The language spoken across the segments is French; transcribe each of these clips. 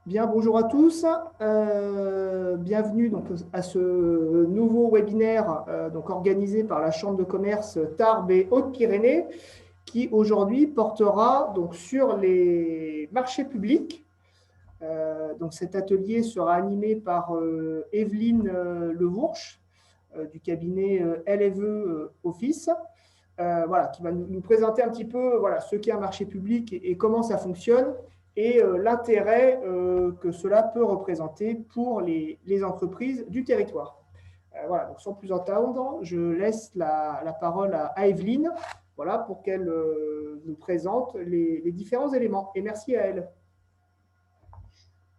Bien, bonjour à tous. Bienvenue donc à ce nouveau webinaire donc organisé par la Chambre de commerce Tarbes et Hautes-Pyrénées qui aujourd'hui portera donc sur les marchés publics. Donc cet atelier sera animé par Evelyne Levourche du cabinet LFE Office. Voilà, qui va nous présenter un petit peu voilà, ce qu'est un marché public et comment ça fonctionne et l'intérêt que cela peut représenter pour les entreprises du territoire. Voilà, donc sans plus attendre, je laisse la parole à Evelyne voilà, pour qu'elle nous présente les différents éléments. Et merci à elle.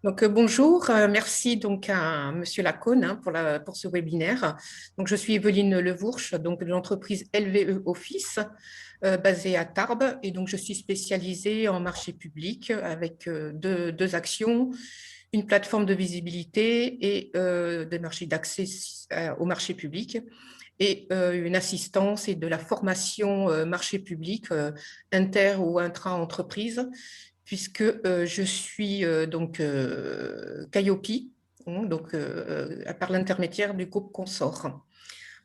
Donc, bonjour, merci donc à Monsieur Lacône pour ce webinaire. Donc, je suis Evelyne Levourche, donc de l'entreprise LVE Office, basée à Tarbes, et donc je suis spécialisée en marché public avec deux actions, une plateforme de visibilité et des marchés d'accès au marché public, et une assistance et de la formation marché public inter ou intra-entreprise, puisque je suis donc Calliope, donc par l'intermédiaire du groupe Consort.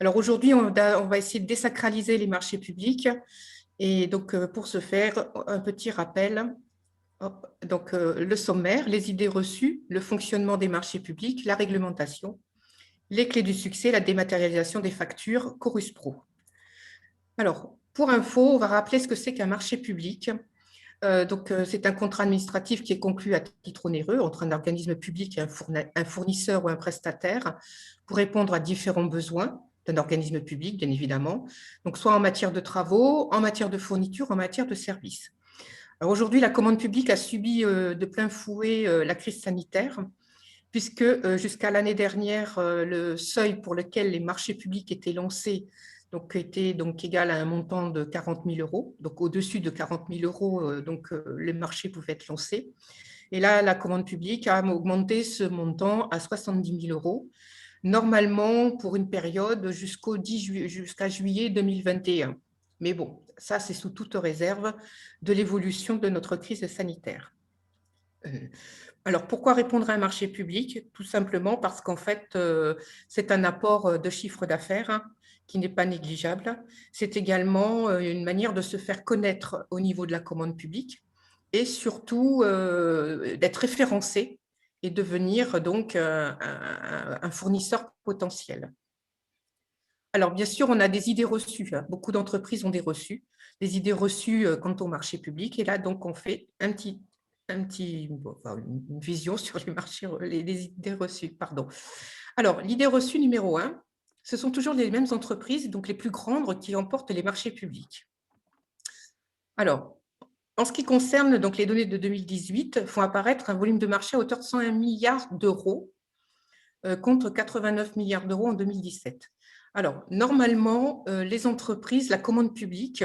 Alors aujourd'hui, on va essayer de désacraliser les marchés publics, et donc pour ce faire, un petit rappel. Donc le sommaire, les idées reçues, le fonctionnement des marchés publics, la réglementation, les clés du succès, la dématérialisation des factures, Chorus Pro. Alors, pour info, on va rappeler ce que c'est qu'un marché public. C'est un contrat administratif qui est conclu à titre onéreux entre un organisme public et un fournisseur ou un prestataire pour répondre à différents besoins d'un organisme public, bien évidemment, donc soit en matière de travaux, en matière de fourniture, en matière de services. Aujourd'hui, la commande publique a subi de plein fouet la crise sanitaire, puisque jusqu'à l'année dernière, le seuil pour lequel les marchés publics étaient lancés était donc égal à un montant de 40 000 euros. Donc, au-dessus de 40 000 euros, les marchés pouvaient être lancés. Et là, la commande publique a augmenté ce montant à 70 000 euros, normalement pour une période jusqu'à juillet 2021. Mais bon, ça, c'est sous toute réserve de l'évolution de notre crise sanitaire. Alors, pourquoi répondre à un marché public? Tout simplement parce qu'en fait, c'est un apport de chiffre d'affaires qui n'est pas négligeable. C'est également une manière de se faire connaître au niveau de la commande publique et surtout d'être référencé et devenir donc un fournisseur potentiel. Alors, bien sûr, on a des idées reçues. Beaucoup d'entreprises ont des idées reçues quant au marché public. Et là, donc, on fait une vision sur les marchés, les idées reçues. Pardon. Alors, l'idée reçue numéro 1, ce sont toujours les mêmes entreprises, donc les plus grandes, qui emportent les marchés publics. Alors, en ce qui concerne donc, les données de 2018, font apparaître un volume de marché à hauteur de 101 milliards d'euros contre 89 milliards d'euros en 2017. Alors, normalement, les entreprises, la commande publique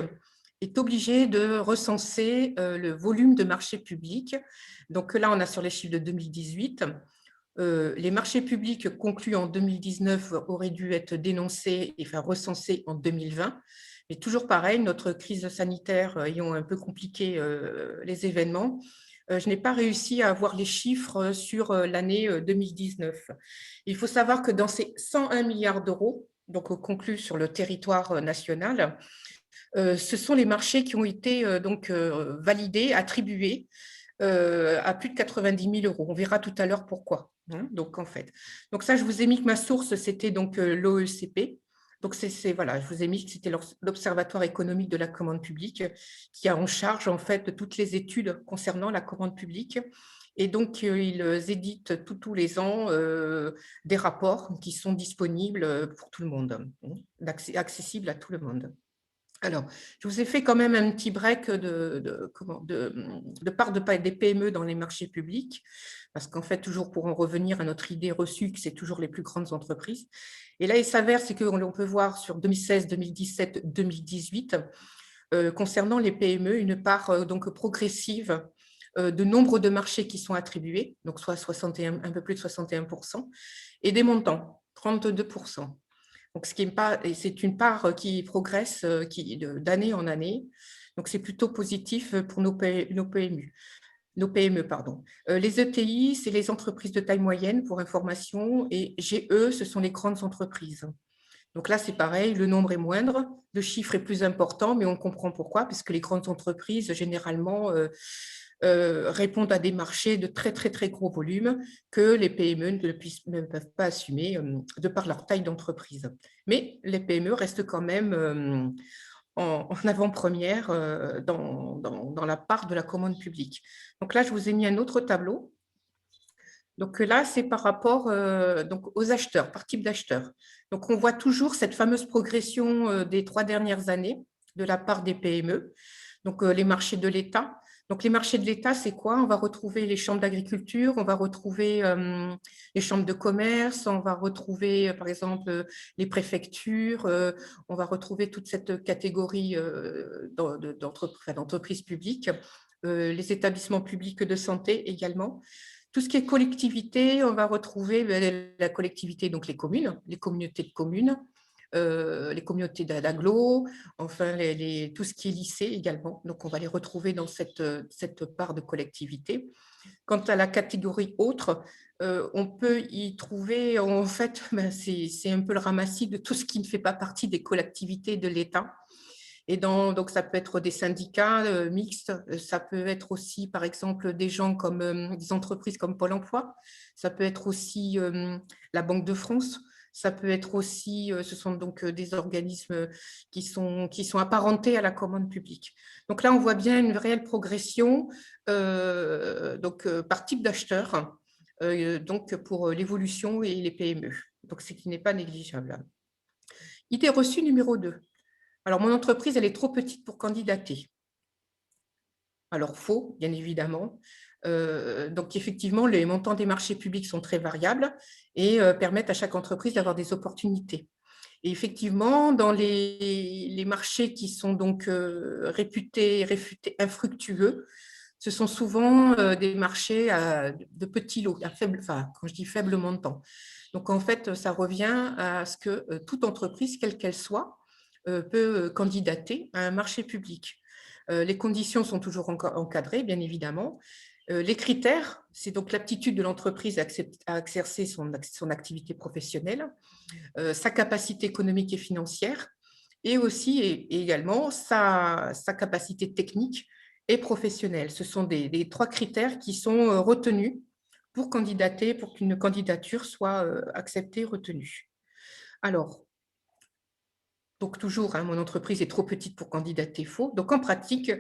est obligée de recenser le volume de marché public. Donc là, on a sur les chiffres de 2018. Les marchés publics conclus en 2019 auraient dû être dénoncés et recensés en 2020. Mais toujours pareil, notre crise sanitaire ayant un peu compliqué les événements, je n'ai pas réussi à avoir les chiffres sur l'année 2019. Il faut savoir que dans ces 101 milliards d'euros, donc conclus sur le territoire national, ce sont les marchés qui ont été validés, attribués à plus de 90 000 euros. On verra tout à l'heure pourquoi. Donc, en fait, donc ça, je vous ai mis que ma source, c'était donc l'OECP. Donc, voilà, je vous ai mis que c'était l'Observatoire économique de la commande publique qui a en charge, en fait, toutes les études concernant la commande publique. Et donc, ils éditent tous les ans des rapports qui sont disponibles pour tout le monde, accessibles à tout le monde. Alors, je vous ai fait quand même un petit break de part des PME dans les marchés publics, parce qu'en fait, toujours pour en revenir à notre idée reçue, que c'est toujours les plus grandes entreprises. Et là, il s'avère, c'est qu'on peut voir sur 2016, 2017, 2018, concernant les PME, une part donc progressive de nombre de marchés qui sont attribués, donc soit 61, un peu plus de 61%, et des montants, 32%. Donc, c'est une part qui progresse d'année en année. Donc, c'est plutôt positif pour nos PMU. Nos PME, pardon. Les ETI, c'est les entreprises de taille moyenne pour information, et GE, ce sont les grandes entreprises. Donc là, c'est pareil, le nombre est moindre, le chiffre est plus important, mais on comprend pourquoi, puisque les grandes entreprises, généralement, répondent à des marchés de très, très, très gros volumes que les PME ne peuvent pas assumer de par leur taille d'entreprise. Mais les PME restent quand même en avant-première dans la part de la commande publique. Donc là, je vous ai mis un autre tableau. Donc là, c'est par rapport donc aux acheteurs, par type d'acheteurs. Donc on voit toujours cette fameuse progression des 3 dernières années de la part des PME. Donc les marchés de l'État. Donc les marchés de l'État, c'est quoi? On va retrouver les chambres d'agriculture, on va retrouver les chambres de commerce, on va retrouver par exemple les préfectures, on va retrouver toute cette catégorie d'entreprises publiques, les établissements publics de santé également. Tout ce qui est collectivité, on va retrouver la collectivité, donc les communes, les communautés de communes, les communautés d'agglo, enfin tout ce qui est lycée également. Donc, on va les retrouver dans cette part de collectivité. Quant à la catégorie autre, on peut y trouver, en fait, c'est un peu le ramassis de tout ce qui ne fait pas partie des collectivités de l'État. Et donc, ça peut être des syndicats mixtes, ça peut être aussi, par exemple, des gens comme des entreprises comme Pôle emploi, ça peut être aussi la Banque de France, ça peut être aussi, ce sont donc des organismes qui sont apparentés à la commande publique. Donc là, on voit bien une réelle progression par type d'acheteur, donc pour l'évolution et les PME. Donc, ce qui n'est pas négligeable. Idée reçue numéro 2. Alors, mon entreprise, elle est trop petite pour candidater. Alors, faux, bien évidemment. Donc, effectivement, les montants des marchés publics sont très variables et permettent à chaque entreprise d'avoir des opportunités. Et effectivement, dans les marchés qui sont donc réputés infructueux, ce sont souvent des marchés de petits lots, quand je dis faible montant. Donc, en fait, ça revient à ce que toute entreprise, quelle qu'elle soit, peut candidater à un marché public. Les conditions sont toujours encadrées, bien évidemment. Les critères, c'est donc l'aptitude de l'entreprise à exercer son activité professionnelle, sa capacité économique et financière, et aussi et également sa capacité technique et professionnelle. Ce sont des 3 critères qui sont retenus pour candidater, pour qu'une candidature soit acceptée, retenue. Alors, donc toujours, mon entreprise est trop petite pour candidater, faux. Donc en pratique,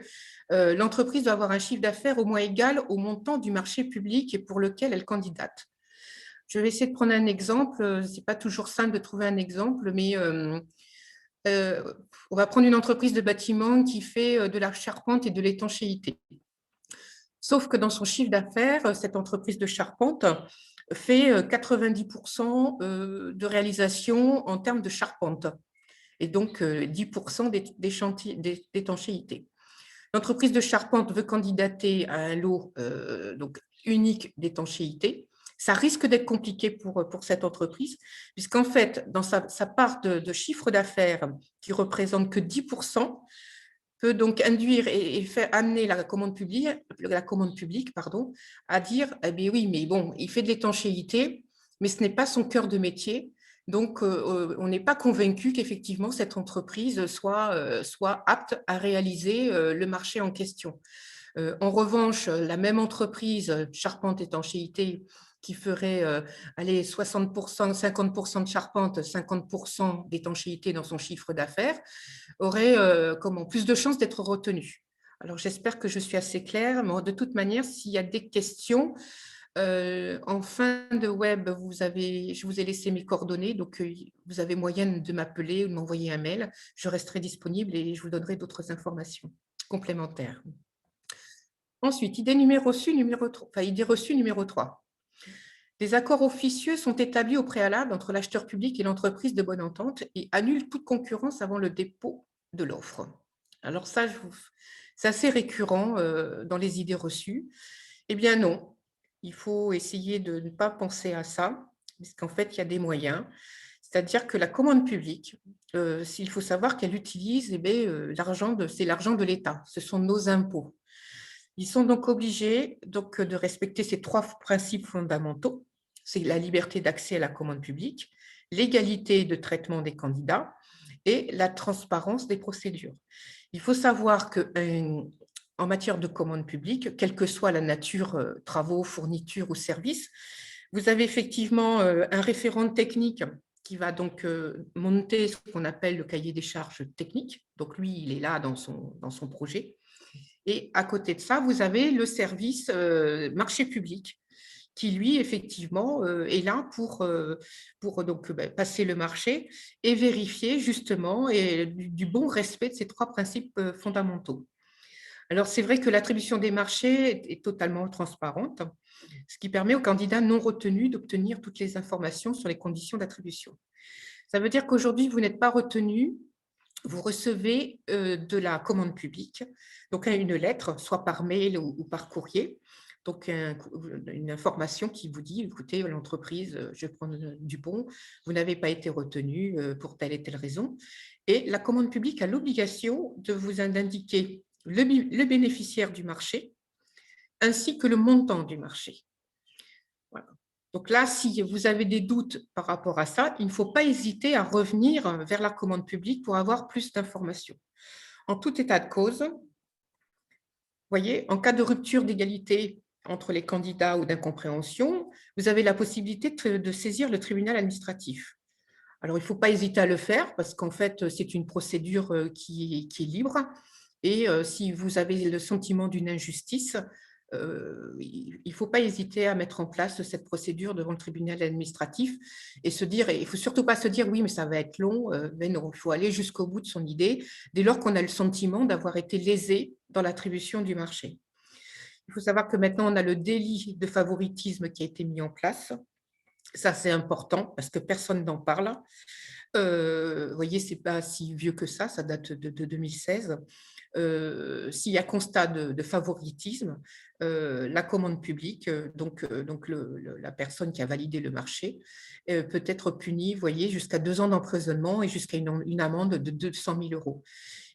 l'entreprise doit avoir un chiffre d'affaires au moins égal au montant du marché public pour lequel elle candidate. Je vais essayer de prendre un exemple. Ce n'est pas toujours simple de trouver un exemple, mais on va prendre une entreprise de bâtiment qui fait de la charpente et de l'étanchéité. Sauf que dans son chiffre d'affaires, cette entreprise de charpente fait 90% de réalisation en termes de charpente et donc 10% d'étanchéité. L'entreprise de charpente veut candidater à un lot donc unique d'étanchéité. Ça risque d'être compliqué pour cette entreprise, puisqu'en fait, dans sa part de chiffre d'affaires qui représente que 10%, peut donc induire et faire amener la commande publique à dire eh bien oui, mais bon, il fait de l'étanchéité, mais ce n'est pas son cœur de métier. Donc, on n'est pas convaincu qu'effectivement cette entreprise soit apte à réaliser le marché en question. En revanche, la même entreprise, charpente étanchéité, qui ferait 60%, 50% de charpente, 50% d'étanchéité dans son chiffre d'affaires, aurait plus de chances d'être retenue. Alors, j'espère que je suis assez claire, mais de toute manière, s'il y a des questions, en fin de web, je vous ai laissé mes coordonnées, donc vous avez moyen de m'appeler ou de m'envoyer un mail. Je resterai disponible et je vous donnerai d'autres informations complémentaires. Ensuite, idée reçue numéro 3. Des accords officieux sont établis au préalable entre l'acheteur public et l'entreprise de bonne entente et annulent toute concurrence avant le dépôt de l'offre. Alors ça, c'est assez récurrent dans les idées reçues. Eh bien non, il faut essayer de ne pas penser à ça, parce qu'en fait, il y a des moyens. C'est-à-dire que la commande publique, il faut savoir qu'elle utilise c'est l'argent de l'État, ce sont nos impôts. Ils sont donc obligés de respecter ces 3 principes fondamentaux. C'est la liberté d'accès à la commande publique, l'égalité de traitement des candidats et la transparence des procédures. Il faut savoir qu'en matière de commande publique, quelle que soit la nature, travaux, fournitures ou services, vous avez effectivement un référent technique qui va donc monter ce qu'on appelle le cahier des charges techniques. Donc lui, il est là dans son projet. Et à côté de ça, vous avez le service marché public qui, lui, effectivement, est là pour donc, passer le marché et vérifier justement du bon respect de ces 3 principes fondamentaux. Alors, c'est vrai que l'attribution des marchés est totalement transparente, ce qui permet aux candidats non retenus d'obtenir toutes les informations sur les conditions d'attribution. Ça veut dire qu'aujourd'hui, vous n'êtes pas retenu, vous recevez de la commande publique, donc une lettre, soit par mail ou par courrier, donc une information qui vous dit, écoutez, l'entreprise, je prends Dupont, vous n'avez pas été retenu pour telle et telle raison. Et la commande publique a l'obligation de vous indiquer le bénéficiaire du marché ainsi que le montant du marché. Voilà. Donc là, si vous avez des doutes par rapport à ça, il ne faut pas hésiter à revenir vers la commande publique pour avoir plus d'informations. En tout état de cause, vous voyez, en cas de rupture d'égalité entre les candidats ou d'incompréhension, vous avez la possibilité de saisir le tribunal administratif. Alors, il ne faut pas hésiter à le faire parce qu'en fait, c'est une procédure qui est libre. Et si vous avez le sentiment d'une injustice, il ne faut pas hésiter à mettre en place cette procédure devant le tribunal administratif et se dire, et il ne faut surtout pas se dire oui, mais ça va être long, mais non, il faut aller jusqu'au bout de son idée dès lors qu'on a le sentiment d'avoir été lésé dans l'attribution du marché. Il faut savoir que maintenant, on a le délit de favoritisme qui a été mis en place. Ça, c'est important parce que personne n'en parle. Vous voyez, ce n'est pas si vieux que ça date de 2016. S'il y a constat de favoritisme, la commande publique, donc la personne qui a validé le marché, peut être punie, vous voyez, jusqu'à 2 ans d'emprisonnement et jusqu'à une amende de 200 000 euros.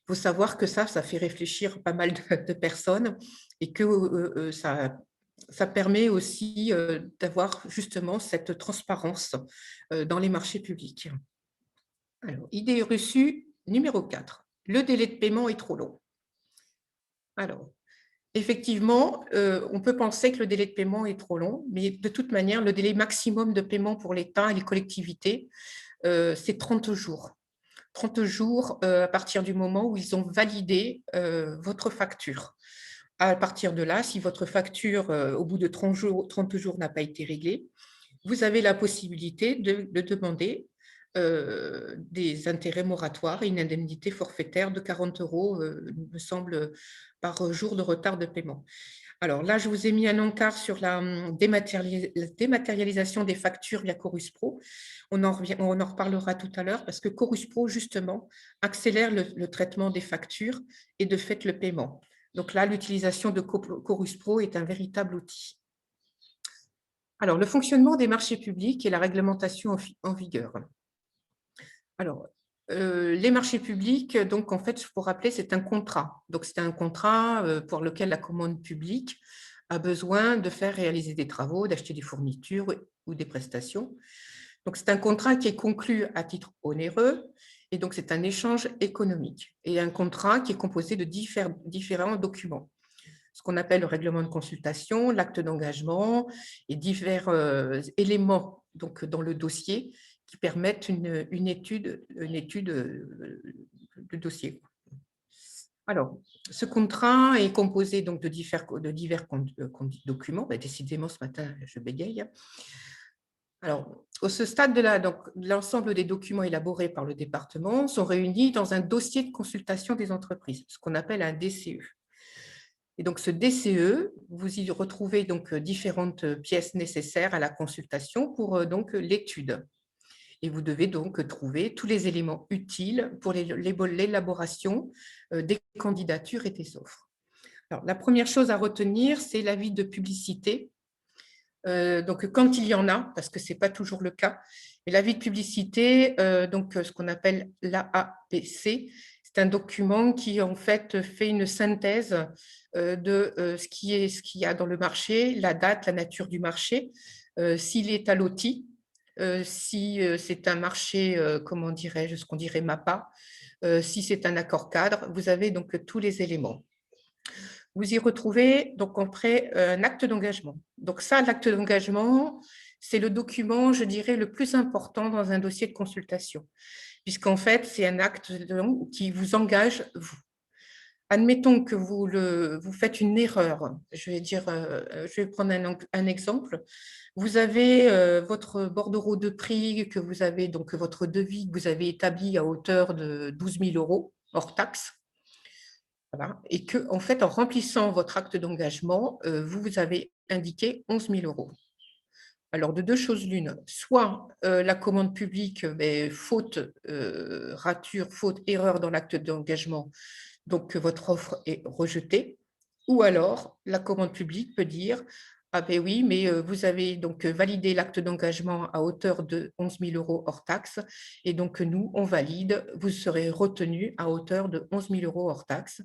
Il faut savoir que ça fait réfléchir pas mal de personnes et que ça permet aussi d'avoir justement cette transparence dans les marchés publics. Alors, idée reçue numéro 4. Le délai de paiement est trop long. Alors, effectivement, on peut penser que le délai de paiement est trop long, mais de toute manière, le délai maximum de paiement pour l'État et les collectivités, c'est 30 jours. 30 jours à partir du moment où ils ont validé votre facture. À partir de là, si votre facture, au bout de 30 jours n'a pas été réglée, vous avez la possibilité de demander des intérêts moratoires et une indemnité forfaitaire de 40 euros, me semble, par jour de retard de paiement. Alors là, je vous ai mis un encart sur la dématérialisation des factures via Chorus Pro. On en reparlera tout à l'heure parce que Chorus Pro, justement, accélère le traitement des factures et de fait le paiement. Donc là, l'utilisation de Chorus Pro est un véritable outil. Alors, le fonctionnement des marchés publics et la réglementation en vigueur. Alors, les marchés publics, donc en fait, pour rappeler, c'est un contrat. Donc, c'est un contrat pour lequel la commande publique a besoin de faire réaliser des travaux, d'acheter des fournitures ou des prestations. Donc, c'est un contrat qui est conclu à titre onéreux et donc c'est un échange économique et un contrat qui est composé de différents documents. Ce qu'on appelle le règlement de consultation, l'acte d'engagement et divers éléments donc, dans le dossier qui permettent une étude de dossier. Alors, ce contrat est composé donc de divers documents. Décidément, ce matin, je bégaye. Alors, au ce stade de l'ensemble des documents élaborés par le département sont réunis dans un dossier de consultation des entreprises, ce qu'on appelle un DCE. Et donc, ce DCE, vous y retrouvez donc différentes pièces nécessaires à la consultation pour donc l'étude. Et vous devez donc trouver tous les éléments utiles pour l'élaboration des candidatures et des offres. Alors, la première chose à retenir, c'est l'avis de publicité. Donc, quand il y en a, parce que ce n'est pas toujours le cas, mais l'avis de publicité, donc ce qu'on appelle l'AAPC, c'est un document qui en fait fait une synthèse ce qu'il y a dans le marché, la date, la nature du marché, s'il est alloti, si c'est un marché, comment dirais-je, ce qu'on dirait MAPA, si c'est un accord cadre, vous avez donc tous les éléments. Vous y retrouvez donc après un acte d'engagement. Donc ça, l'acte d'engagement, c'est le document, je dirais, le plus important dans un dossier de consultation, puisqu'en fait, c'est un acte qui vous engage, vous. Admettons que vous faites une erreur. Je vais prendre un exemple. Vous avez votre bordereau de prix que vous avez, donc votre devis que vous avez établi à hauteur de 12 000 € hors taxe. Voilà. Et que, en fait, en remplissant votre acte d'engagement, vous avez indiqué 11 000 €. Alors, de deux choses l'une, soit la commande publique, faute, rature, faute, erreur dans l'acte d'engagement, donc votre offre est rejetée, ou alors la commande publique peut dire ah ben oui, mais vous avez donc validé l'acte d'engagement à hauteur de 11 000 € hors taxe, et donc nous, on valide, vous serez retenu à hauteur de 11 000 € hors taxe,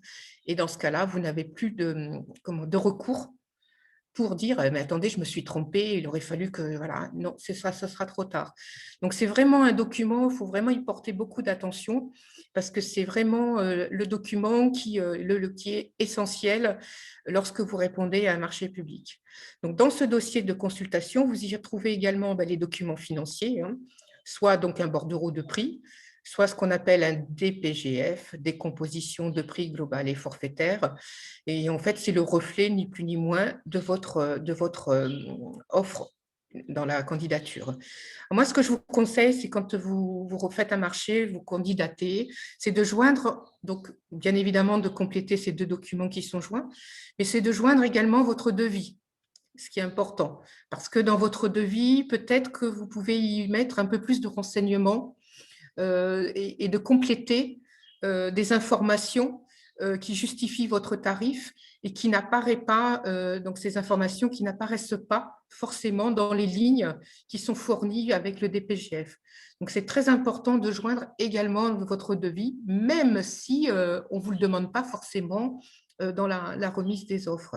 et dans ce cas-là, vous n'avez plus de recours pour dire mais attendez, je me suis trompée, il aurait fallu que voilà, non, c'est ça, ça sera trop tard. Donc c'est vraiment un document, il faut vraiment y porter beaucoup d'attention parce que c'est vraiment le document qui est essentiel lorsque vous répondez à un marché public. Donc dans ce dossier de consultation, vous y retrouvez également les documents financiers, hein, soit donc un bordereau de prix, soit ce qu'on appelle un DPGF, décomposition de prix global et forfaitaire. Et en fait, c'est le reflet, ni plus ni moins, de votre offre dans la candidature. Moi, ce que je vous conseille, c'est quand vous refaites un marché, vous candidatez, c'est de joindre, donc bien évidemment de compléter ces deux documents qui sont joints, mais c'est de joindre également votre devis, ce qui est important. Parce que dans votre devis, peut-être que vous pouvez y mettre un peu plus de renseignements et de compléter des informations qui justifient votre tarif et qui n'apparaissent pas, donc ces informations qui n'apparaissent pas forcément dans les lignes qui sont fournies avec le DPGF. Donc, c'est très important de joindre également votre devis, même si on ne vous le demande pas forcément dans la remise des offres.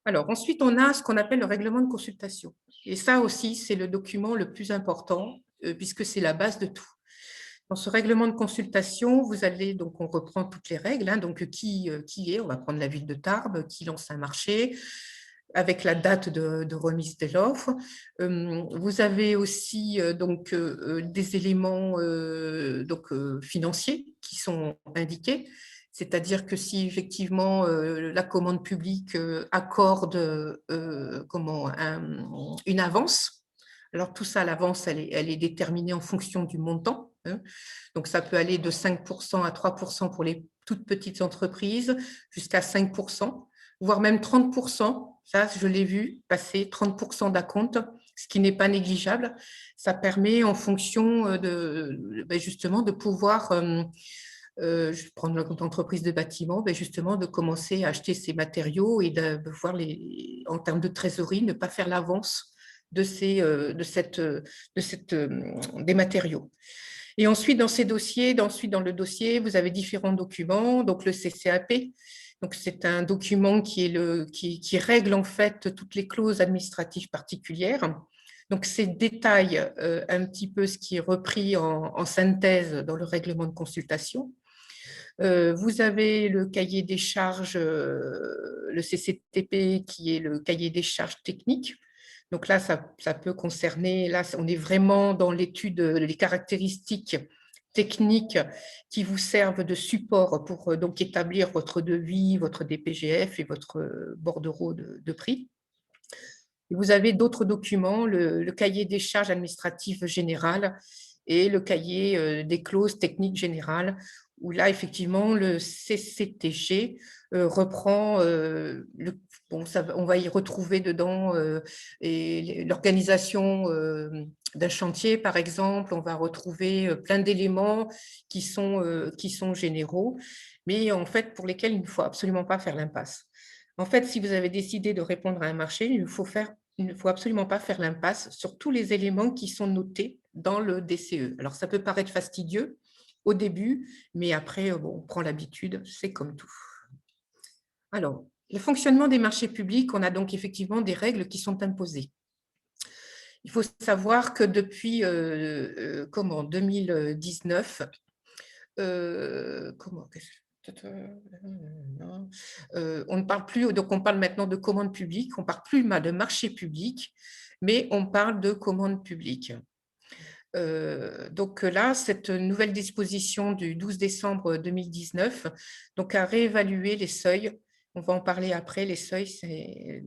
Alors, ensuite, on a ce qu'on appelle le règlement de consultation. Et ça aussi, c'est le document le plus important puisque c'est la base de tout. Dans ce règlement de consultation, vous allez, donc on reprend toutes les règles, hein, donc qui est, on va prendre la ville de Tarbes, qui lance un marché, avec la date de remise de l'offre. Vous avez aussi donc des éléments financiers qui sont indiqués, c'est-à-dire que si effectivement la commande publique accorde une avance, alors tout ça, l'avance, elle est déterminée en fonction du montant, hein. Donc ça peut aller de 5% à 3% pour les toutes petites entreprises, jusqu'à 5%, voire même 30%. Ça, je l'ai vu passer 30% d'acompte, ce qui n'est pas négligeable. Ça permet en fonction justement de pouvoir, je vais prendre l'entreprise de bâtiment, justement de commencer à acheter ces matériaux et de voir en termes de trésorerie, ne pas faire l'avance des matériaux. Et ensuite, dans le dossier, vous avez différents documents, donc le CCAP. Donc, c'est un document qui règle en fait toutes les clauses administratives particulières. Donc, c'est détaille un petit peu ce qui est repris en synthèse dans le règlement de consultation. Vous avez le cahier des charges, le CCTP, qui est le cahier des charges techniques. Donc là, ça peut concerner, là, on est vraiment dans l'étude, les caractéristiques techniques qui vous servent de support pour donc établir votre devis, votre DPGF et votre bordereau de prix. Et vous avez d'autres documents, le cahier des charges administratives générales et le cahier des clauses techniques générales, où là, effectivement, le CCTG reprend, on va y retrouver dedans l'organisation d'un chantier, par exemple, on va retrouver plein d'éléments qui sont généraux, mais en fait, pour lesquels il ne faut absolument pas faire l'impasse. En fait, si vous avez décidé de répondre à un marché, il ne faut absolument pas faire l'impasse sur tous les éléments qui sont notés dans le DCE. Alors, ça peut paraître fastidieux au début, mais après, on prend l'habitude, c'est comme tout. Alors, le fonctionnement des marchés publics, on a donc effectivement des règles qui sont imposées. Il faut savoir que depuis 2019, on ne parle plus, donc on parle maintenant de commande publique, on ne parle plus de marché public, mais on parle de commande publique. Donc là, cette nouvelle disposition du 12 décembre 2019 donc, a réévalué les seuils. On va en parler après, les seuils, c'est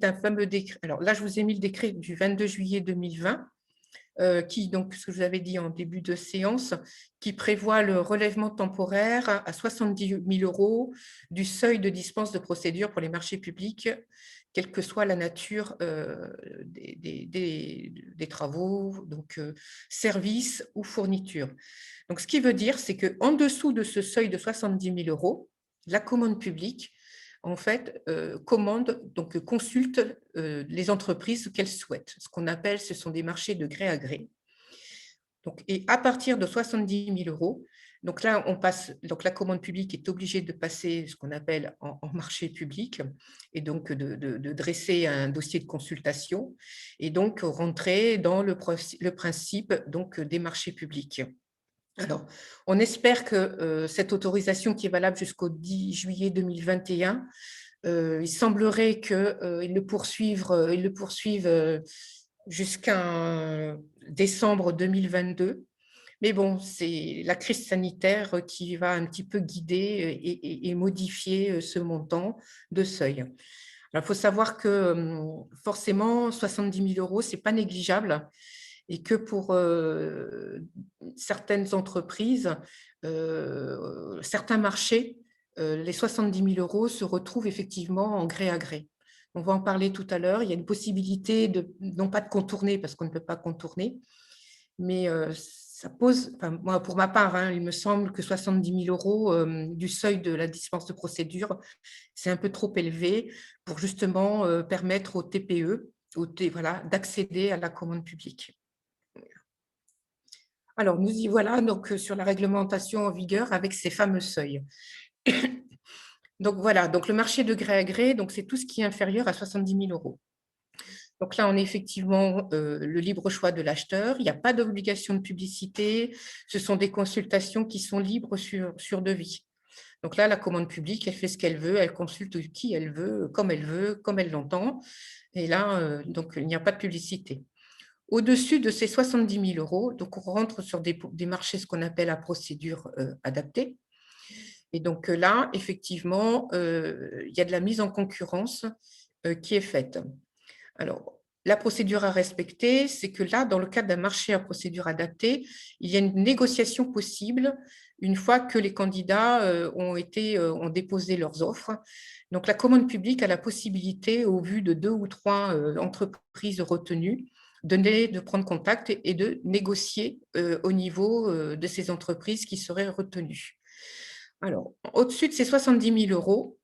un fameux décret. Alors là, je vous ai mis le décret du 22 juillet 2020, qui, donc, ce que je vous avais dit en début de séance, qui prévoit le relèvement temporaire à 70 000 € du seuil de dispense de procédure pour les marchés publics, quelle que soit la nature des travaux, donc services ou fournitures. Donc, ce qui veut dire, c'est qu'en dessous de ce seuil de 70 000 €, la commande publique, en fait, consulte les entreprises qu'elles souhaitent. Ce qu'on appelle, ce sont des marchés de gré à gré. Donc, et à partir de 70 000 €, donc là, donc la commande publique est obligée de passer ce qu'on appelle en marché public et donc de dresser un dossier de consultation et donc rentrer dans le principe donc, des marchés publics. Alors, on espère que cette autorisation qui est valable jusqu'au 10 juillet 2021, il semblerait qu'ils le poursuivent jusqu'à décembre 2022. Mais bon, c'est la crise sanitaire qui va un petit peu guider et modifier ce montant de seuil. Alors, il faut savoir que forcément, 70 000 €, ce n'est pas négligeable et que pour certaines entreprises, certains marchés, les 70 000 € se retrouvent effectivement en gré à gré. On va en parler tout à l'heure. Il y a une possibilité, non pas de contourner, parce qu'on ne peut pas contourner, mais ça pose, enfin, moi, pour ma part, il me semble que 70 000 € du seuil de la dispense de procédure, c'est un peu trop élevé pour justement permettre aux TPE voilà, d'accéder à la commande publique. Alors, nous y voilà donc sur la réglementation en vigueur avec ces fameux seuils. Donc voilà, donc le marché de gré à gré, donc c'est tout ce qui est inférieur à 70 000 €. Donc là, on est effectivement le libre choix de l'acheteur. Il n'y a pas d'obligation de publicité. Ce sont des consultations qui sont libres sur devis. Donc là, la commande publique, elle fait ce qu'elle veut, elle consulte qui elle veut, comme elle l'entend. Et là, donc, il n'y a pas de publicité. Au-dessus de ces 70 000 €, donc on rentre sur des marchés, ce qu'on appelle à procédure adaptée. Et donc là, effectivement, il y a de la mise en concurrence qui est faite. Alors, la procédure à respecter, c'est que là, dans le cadre d'un marché à procédure adaptée, il y a une négociation possible une fois que les candidats ont déposé leurs offres. Donc, la commande publique a la possibilité, au vu de 2 ou 3 entreprises retenues, de prendre contact et de négocier au niveau de ces entreprises qui seraient retenues. Alors, au-dessus de ces 70 000 €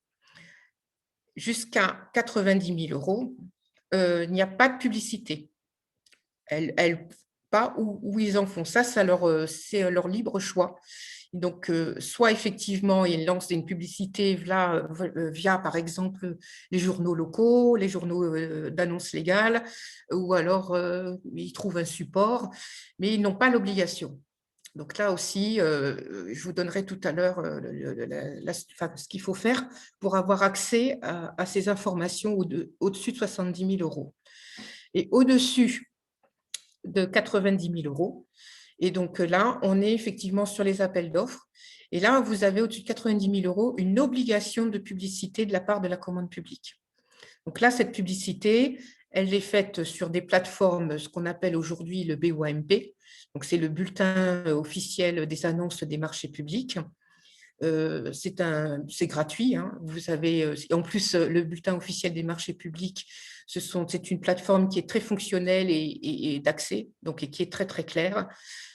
jusqu'à 90 000 €, il n'y a pas de publicité. Pas où ils en font. Ça, c'est leur libre choix. Donc, soit effectivement, ils lancent une publicité via, par exemple, les journaux locaux, les journaux d'annonces légales, ou alors ils trouvent un support, mais ils n'ont pas l'obligation. Donc là aussi, je vous donnerai tout à l'heure ce qu'il faut faire pour avoir accès à ces informations au-dessus de 70 000 €. Et au-dessus de 90 000 €. Et donc là, on est effectivement sur les appels d'offres. Et là, vous avez au-dessus de 90 000 € une obligation de publicité de la part de la commande publique. Donc là, cette publicité, elle est faite sur des plateformes, ce qu'on appelle aujourd'hui le BOAMP. Donc, c'est le bulletin officiel des annonces des marchés publics. C'est gratuit. Vous avez, en plus, le bulletin officiel des marchés publics, c'est une plateforme qui est très fonctionnelle et d'accès, donc et qui est très, très claire.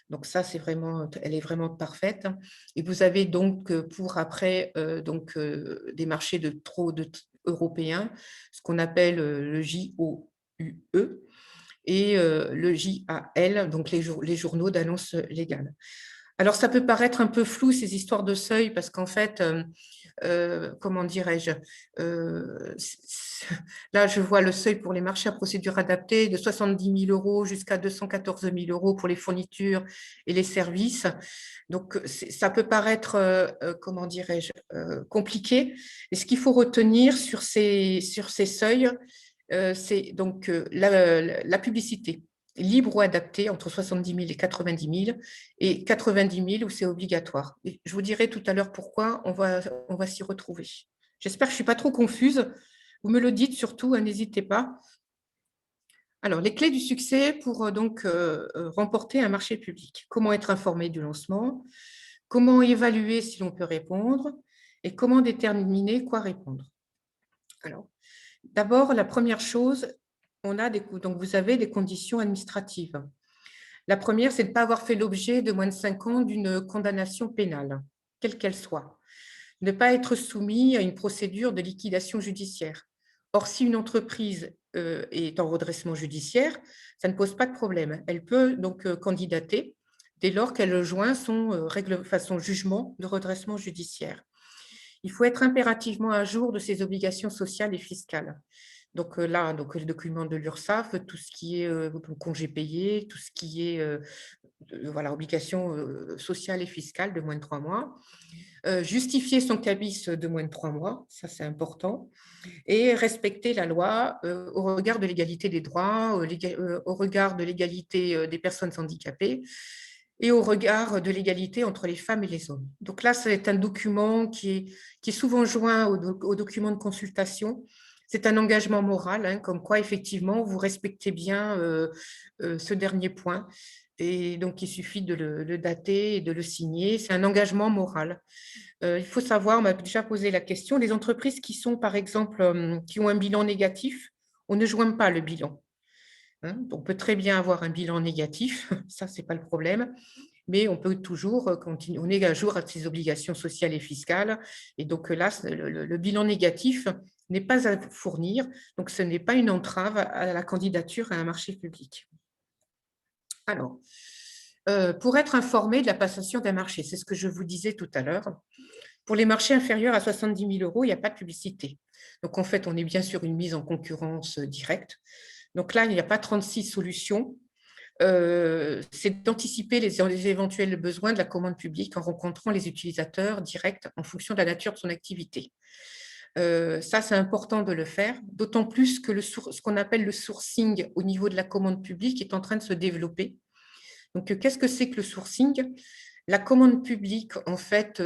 Donc ça, elle est vraiment parfaite. Et vous avez donc pour après des marchés européens, ce qu'on appelle le JOUE et le JAL, donc les journaux d'annonces légales. Alors, ça peut paraître un peu flou, ces histoires de seuil, parce qu'en fait, comment dirais-je, là, je vois le seuil pour les marchés à procédure adaptée de 70 000 € jusqu'à 214 000 € pour les fournitures et les services. Donc, ça peut paraître, comment dirais-je, compliqué. Et ce qu'il faut retenir sur ces seuils, c'est donc la publicité libre ou adaptée entre 70 000 et 90 000 et 90 000 où c'est obligatoire. Et je vous dirai tout à l'heure pourquoi on va s'y retrouver. J'espère que je ne suis pas trop confuse. Vous me le dites surtout, n'hésitez pas. Alors, les clés du succès pour donc remporter un marché public. Comment être informé du lancement? Comment évaluer si l'on peut répondre? Et comment déterminer quoi répondre? Alors, d'abord, la première chose, donc vous avez des conditions administratives. La première, c'est de ne pas avoir fait l'objet de moins de 5 ans d'une condamnation pénale, quelle qu'elle soit. Ne pas être soumis à une procédure de liquidation judiciaire. Or, si une entreprise est en redressement judiciaire, ça ne pose pas de problème. Elle peut donc candidater dès lors qu'elle joint son jugement de redressement judiciaire. Il faut être impérativement à jour de ses obligations sociales et fiscales. Donc là, donc, le document de l'URSSAF, tout ce qui est congé payé, tout ce qui est voilà, obligations sociales et fiscales de moins de 3 mois. Justifier son cabis de moins de 3 mois, ça c'est important, et respecter la loi au regard de l'égalité des droits, au regard de l'égalité des personnes handicapées et au regard de l'égalité entre les femmes et les hommes. Donc là, c'est un document qui est souvent joint au document de consultation. C'est un engagement moral, hein, comme quoi effectivement vous respectez bien ce dernier point. Et donc, il suffit de le dater et de le signer. C'est un engagement moral. Il faut savoir, on m'a déjà posé la question, les entreprises qui sont, par exemple, qui ont un bilan négatif, on ne joint pas le bilan. Hein, on peut très bien avoir un bilan négatif, ça, ce n'est pas le problème, mais on peut toujours continuer, on est à jour à ses obligations sociales et fiscales. Et donc là, le bilan négatif n'est pas à fournir, donc ce n'est pas une entrave à la candidature à un marché public. Alors, pour être informé de la passation d'un marché, c'est ce que je vous disais tout à l'heure. Pour les marchés inférieurs à 70 000 €, il n'y a pas de publicité. Donc, en fait, on est bien sur une mise en concurrence directe. Donc là, il n'y a pas 36 solutions. C'est d'anticiper les éventuels besoins de la commande publique en rencontrant les utilisateurs directs en fonction de la nature de son activité. Ça, c'est important de le faire, d'autant plus que ce qu'on appelle le sourcing au niveau de la commande publique est en train de se développer. Donc, qu'est-ce que c'est que le sourcing? La commande publique, en fait,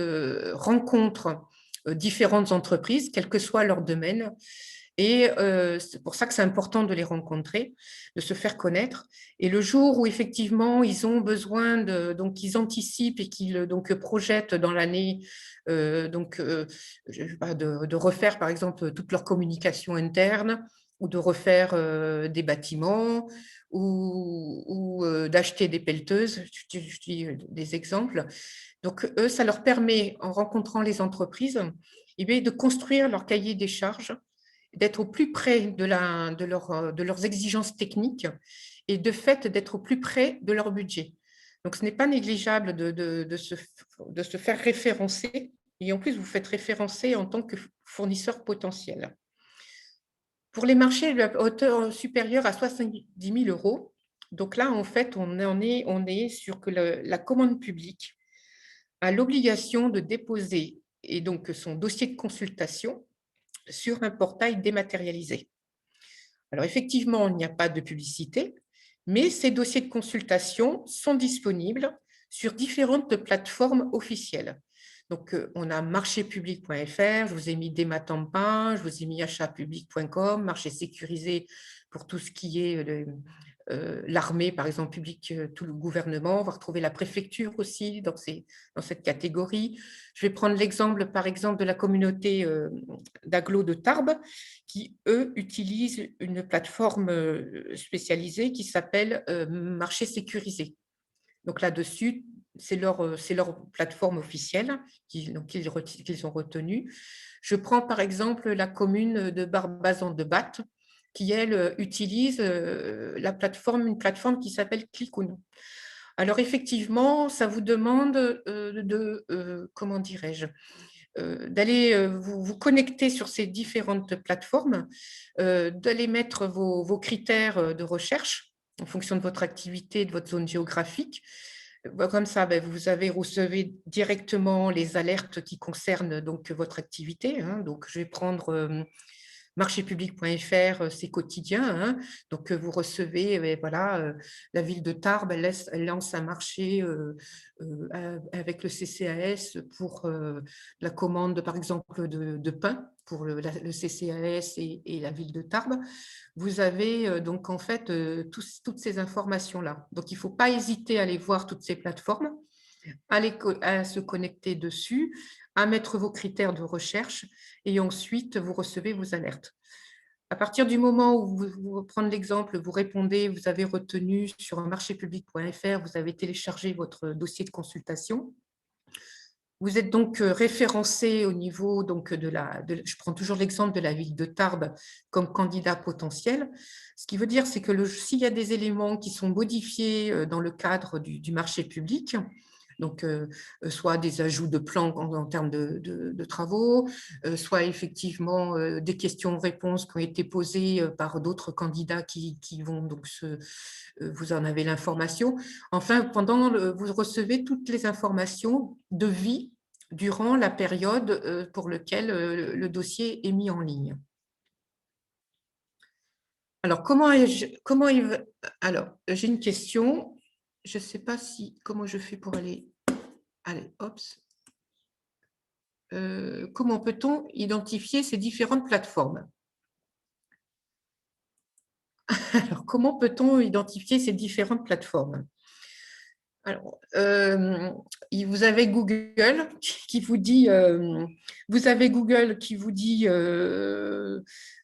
rencontre différentes entreprises, quel que soit leur domaine. Et c'est pour ça que c'est important de les rencontrer, de se faire connaître. Et le jour où, effectivement, ils ont besoin donc ils anticipent et qu'ils donc projettent dans l'année de refaire, par exemple, toute leur communication interne ou de refaire des bâtiments ou d'acheter des pelleteuses, je dis des exemples. Donc, eux, ça leur permet, en rencontrant les entreprises, de construire leur cahier des charges, d'être au plus près de leurs exigences techniques et de fait d'être au plus près de leur budget. Donc, ce n'est pas négligeable de se faire référencer et en plus, vous faites référencer en tant que fournisseur potentiel. Pour les marchés de hauteur supérieure à 70 000 €, donc là, en fait, on est sur que la commande publique a l'obligation de déposer et donc son dossier de consultation sur un portail dématérialisé. Alors effectivement, il n'y a pas de publicité, mais ces dossiers de consultation sont disponibles sur différentes plateformes officielles. Donc, on a marchépublic.fr, je vous ai mis Dématampin, je vous ai mis achatpublic.com, marché sécurisé pour tout ce qui est l'armée, par exemple, public, tout le gouvernement. On va retrouver la préfecture aussi dans cette catégorie. Je vais prendre l'exemple, par exemple, de la communauté d'agglo de Tarbes, qui, eux, utilisent une plateforme spécialisée qui s'appelle Marché sécurisé. Donc là-dessus, c'est leur plateforme officielle qu'ils ont retenue. Je prends par exemple la commune de Barbazan-de-Batte, qui, elle, utilise une plateforme qui s'appelle Clicoun. Alors effectivement, ça vous demande comment dirais-je, d'aller vous connecter sur ces différentes plateformes, d'aller mettre vos critères de recherche en fonction de votre activité, de votre zone géographique. Comme ça, vous recevez directement les alertes qui concernent donc votre activité. Donc, je vais prendre marchépublic.fr, c'est quotidien. Donc, vous recevez, voilà, la ville de Tarbes, elle lance un marché avec le CCAS pour la commande, par exemple, de pain pour le CCAS et la ville de Tarbes. Vous avez donc en fait toutes ces informations-là. Donc, il ne faut pas hésiter à aller voir toutes ces plateformes, à se connecter dessus, à mettre vos critères de recherche et ensuite vous recevez vos alertes. À partir du moment où vous prenez l'exemple, vous répondez, vous avez retenu sur marchépublic.fr, vous avez téléchargé votre dossier de consultation. Vous êtes donc référencé au niveau donc je prends toujours l'exemple de la ville de Tarbes comme candidat potentiel. Ce qui veut dire, c'est que s'il y a des éléments qui sont modifiés dans le cadre du marché public, donc soit des ajouts de plans en termes de travaux, soit effectivement des questions-réponses qui ont été posées par d'autres candidats qui vont donc vous en avez l'information. Enfin, vous recevez toutes les informations de vie durant la période pour laquelle le dossier est mis en ligne. Alors, alors, j'ai une question. Je ne sais pas comment je fais pour aller. Allez, hop. Comment peut-on identifier ces différentes plateformes? Alors, comment peut-on identifier ces différentes plateformes? Alors, vous avez Google qui vous dit,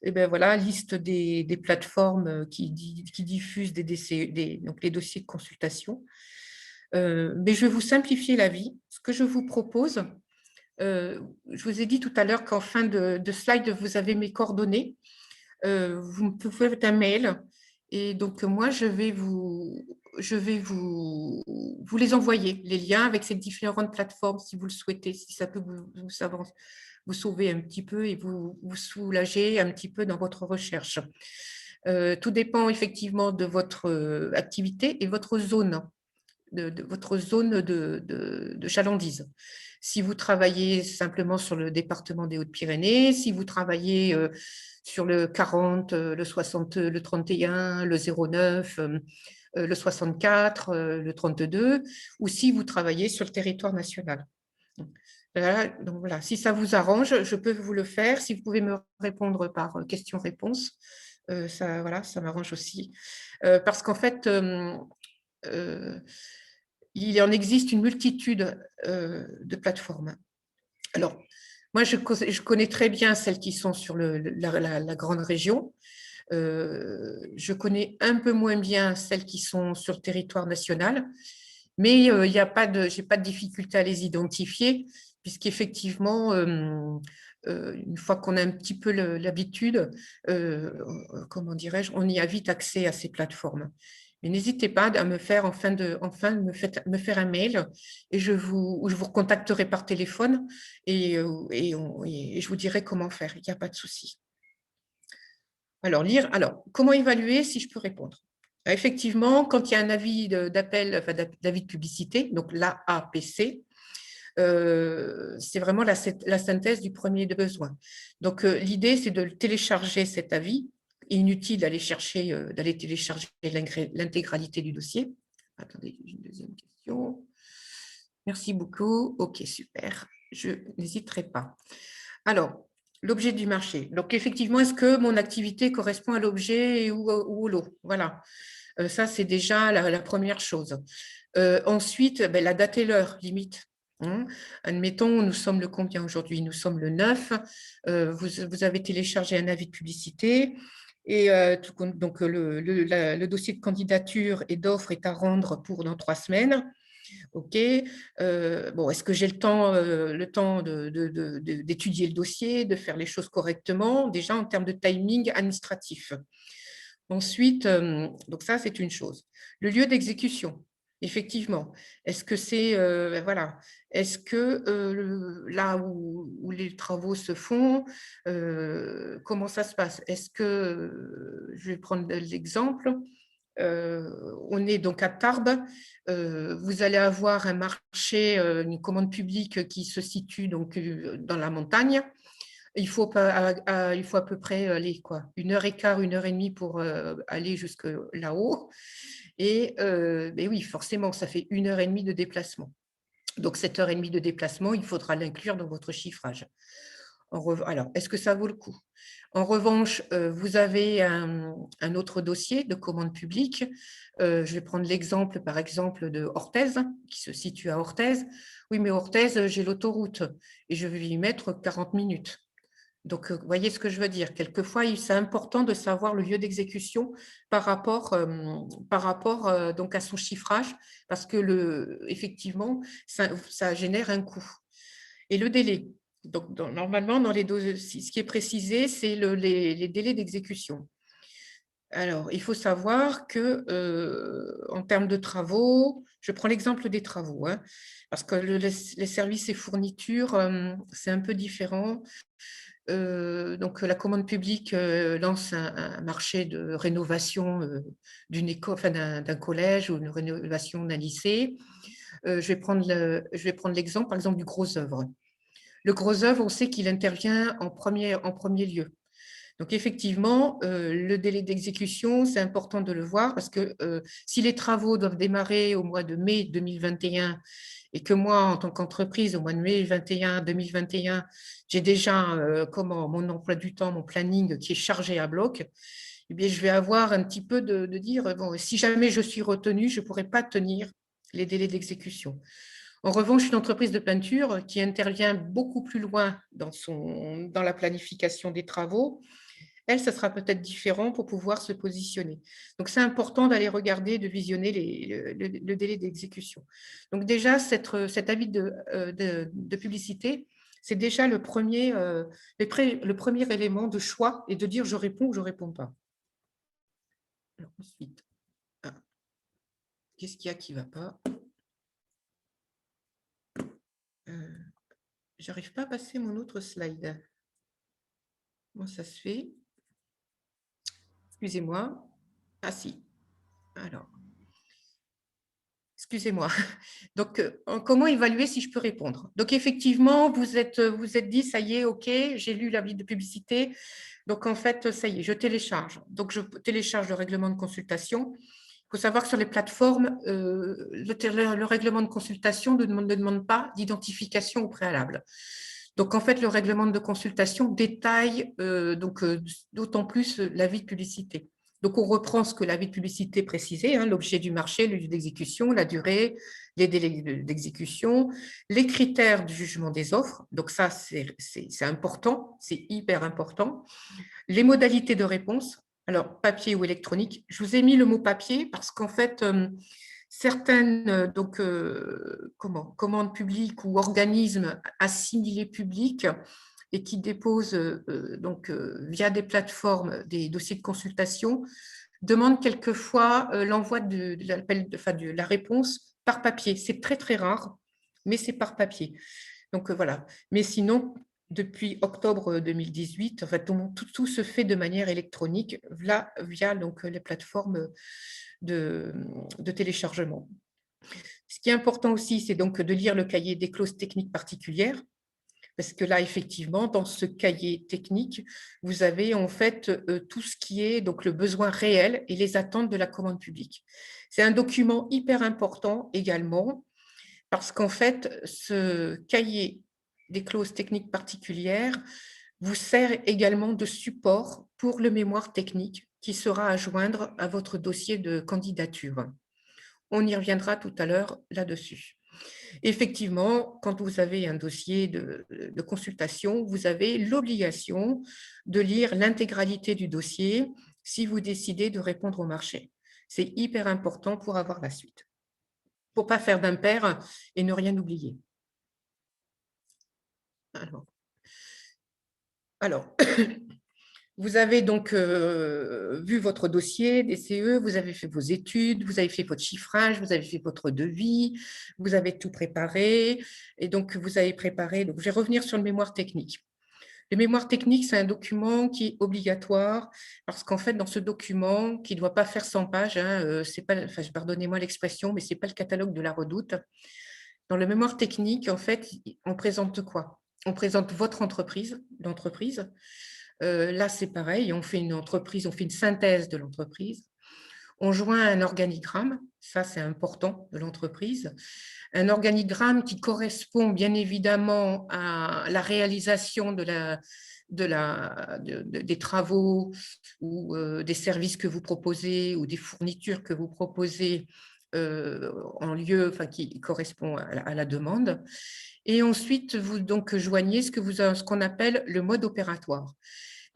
eh ben voilà, liste des plateformes qui diffusent donc les dossiers de consultation. Mais je vais vous simplifier la vie. Ce que je vous propose, je vous ai dit tout à l'heure qu'en fin de slide, vous avez mes coordonnées. Vous me faites un mail et donc moi, je vais vous les envoyer, les liens avec ces différentes plateformes si vous le souhaitez, si ça peut vous sauver un petit peu et vous soulager un petit peu dans votre recherche. Tout dépend effectivement de votre activité et votre zone. Votre zone de chalandise. Si vous travaillez simplement sur le département des Hautes-Pyrénées, si vous travaillez sur le 40, le 60, le 31, le 09, le 64, le 32, ou si vous travaillez sur le territoire national. Donc voilà, si ça vous arrange, je peux vous le faire. Si vous pouvez me répondre par question-réponse, voilà, ça m'arrange aussi. Parce qu'en fait, il en existe une multitude de plateformes. Alors, moi, je connais très bien celles qui sont sur la grande région. Je connais un peu moins bien celles qui sont sur le territoire national, mais je n'ai pas de difficulté à les identifier, puisqu'effectivement, une fois qu'on a un petit peu l'habitude, comment dirais-je, on y a vite accès à ces plateformes. Mais n'hésitez pas à me faire me faire un mail et je vous recontacterai par téléphone et je vous dirai comment faire. Il n'y a pas de souci. Alors, comment évaluer si je peux répondre? Effectivement, quand il y a un avis d'appel, enfin, d'avis de publicité, donc l'AAPC, c'est vraiment la synthèse du premier besoin. Donc, l'idée, c'est de télécharger cet avis. Inutile d'aller télécharger l'intégralité du dossier. Attendez, j'ai une deuxième question. Merci beaucoup. OK, super. Je n'hésiterai pas. Alors, l'objet du marché. Donc, effectivement, est-ce que mon activité correspond à l'objet ou au lot? Voilà. Ça, c'est déjà la première chose. Ensuite, la date et l'heure, limite. Admettons, nous sommes le combien aujourd'hui? Nous sommes le 9. Vous avez téléchargé un avis de publicité et donc le dossier de candidature et d'offre est à rendre dans 3 semaines. OK. Bon, est-ce que j'ai le temps d'étudier le dossier, de faire les choses correctement, déjà en termes de timing administratif. Ensuite, donc ça, c'est une chose. Le lieu d'exécution. effectivement. Est-ce que c'est, voilà, est-ce que là où les travaux se font, comment ça se passe? Est-ce que, je vais prendre l'exemple, on est donc à Tarbes, vous allez avoir un marché, une commande publique qui se situe donc dans la montagne. Il faut, il faut à peu près aller quoi, 1 heure et quart, 1 heure et demie pour aller jusque là-haut. Et mais oui, forcément, ça fait 1 heure et demie de déplacement. Donc, cette heure et demie de déplacement, il faudra l'inclure dans votre chiffrage. Alors, est-ce que ça vaut le coup? En revanche, vous avez un autre dossier de commande publique. Je vais prendre l'exemple, par exemple, de Orthez, qui se situe à Orthez. Oui, mais Orthez, j'ai l'autoroute et je vais y mettre 40 minutes. Donc, vous voyez ce que je veux dire. Quelquefois, c'est important de savoir le lieu d'exécution par rapport, donc à son chiffrage, parce que effectivement, ça génère un coût. Et le délai. Donc, normalement, dans les ce qui est précisé, c'est les délais d'exécution. Alors, il faut savoir que en termes de travaux, je prends l'exemple des travaux, hein, parce que les services et fournitures, c'est un peu différent. Donc, la commande publique lance un marché de rénovation d'une école, enfin, d'un collège ou une rénovation d'un lycée. Je vais prendre l'exemple, par exemple, du gros œuvre. Le gros œuvre, on sait qu'il intervient en premier lieu. Donc, effectivement, le délai d'exécution, c'est important de le voir parce que si les travaux doivent démarrer au mois de mai 2021 et que moi, en tant qu'entreprise, au mois de mai 2021, j'ai déjà mon emploi du temps, mon planning qui est chargé à bloc, eh bien, je vais avoir un petit peu de dire, bon, si jamais je suis retenue, je ne pourrai pas tenir les délais d'exécution. En revanche, une entreprise de peinture qui intervient beaucoup plus loin dans la planification des travaux, elle, ça sera peut-être différent pour pouvoir se positionner. Donc, c'est important d'aller regarder, de visionner le délai d'exécution. Donc, déjà, cet avis de publicité, c'est déjà le premier élément de choix et de dire je réponds ou je ne réponds pas. Alors, ensuite, qu'est-ce qu'il y a qui ne va pas? Je n'arrive pas à passer mon autre slide. Comment ça se fait? Excusez-moi. Ah si. Alors, excusez-moi. Donc, comment évaluer si je peux répondre? Donc, effectivement, vous êtes dit, ça y est, OK, j'ai lu l'avis de publicité. Donc, en fait, ça y est, je télécharge. Donc, je télécharge le règlement de consultation. Il faut savoir que sur les plateformes, le règlement de consultation ne demande pas d'identification au préalable. Donc, en fait, le règlement de consultation détaille d'autant plus l'avis de publicité. Donc, on reprend ce que l'avis de publicité précisait, hein, l'objet du marché, le lieu d'exécution, la durée, les délais d'exécution, les critères du jugement des offres. Donc, ça, c'est important, c'est hyper important. Les modalités de réponse, alors papier ou électronique. Je vous ai mis le mot papier parce qu'en fait, certaines commandes publiques ou organismes assimilés publics et qui déposent via des plateformes des dossiers de consultation demandent quelquefois l'envoi de la réponse par papier. C'est très, très rare, mais c'est par papier. Donc, voilà. Mais sinon, depuis octobre 2018, en fait, tout se fait de manière électronique via donc, les plateformes de téléchargement. Ce qui est important aussi, c'est donc de lire le cahier des clauses techniques particulières, parce que là, effectivement, dans ce cahier technique, vous avez en fait tout ce qui est donc le besoin réel et les attentes de la commande publique. C'est un document hyper important également, parce qu'en fait, ce cahier des clauses techniques particulières vous sert également de support pour le mémoire technique qui sera à joindre à votre dossier de candidature. On y reviendra tout à l'heure là-dessus. Effectivement, quand vous avez un dossier de consultation, vous avez l'obligation de lire l'intégralité du dossier si vous décidez de répondre au marché. C'est hyper important pour avoir la suite, pour ne pas faire d'impair et ne rien oublier. Alors Vous avez donc vu votre dossier DCE, vous avez fait vos études, vous avez fait votre chiffrage, vous avez fait votre devis, vous avez tout préparé et donc vous avez préparé. Donc, je vais revenir sur le mémoire technique. Le mémoire technique, c'est un document qui est obligatoire parce qu'en fait, dans ce document, qui ne doit pas faire 100 pages, hein, c'est pas, enfin, pardonnez-moi l'expression, mais ce n'est pas le catalogue de la Redoute. Dans le mémoire technique, en fait, on présente quoi? On présente votre entreprise, l'entreprise. Là, c'est pareil, on fait une entreprise, on fait une synthèse de l'entreprise. On joint un organigramme, ça c'est important de l'entreprise, un organigramme qui correspond bien évidemment à la réalisation des travaux ou des services que vous proposez ou des fournitures que vous proposez en lieu, enfin, qui correspond à la demande. Et ensuite, vous donc joignez ce qu'on appelle le mode opératoire.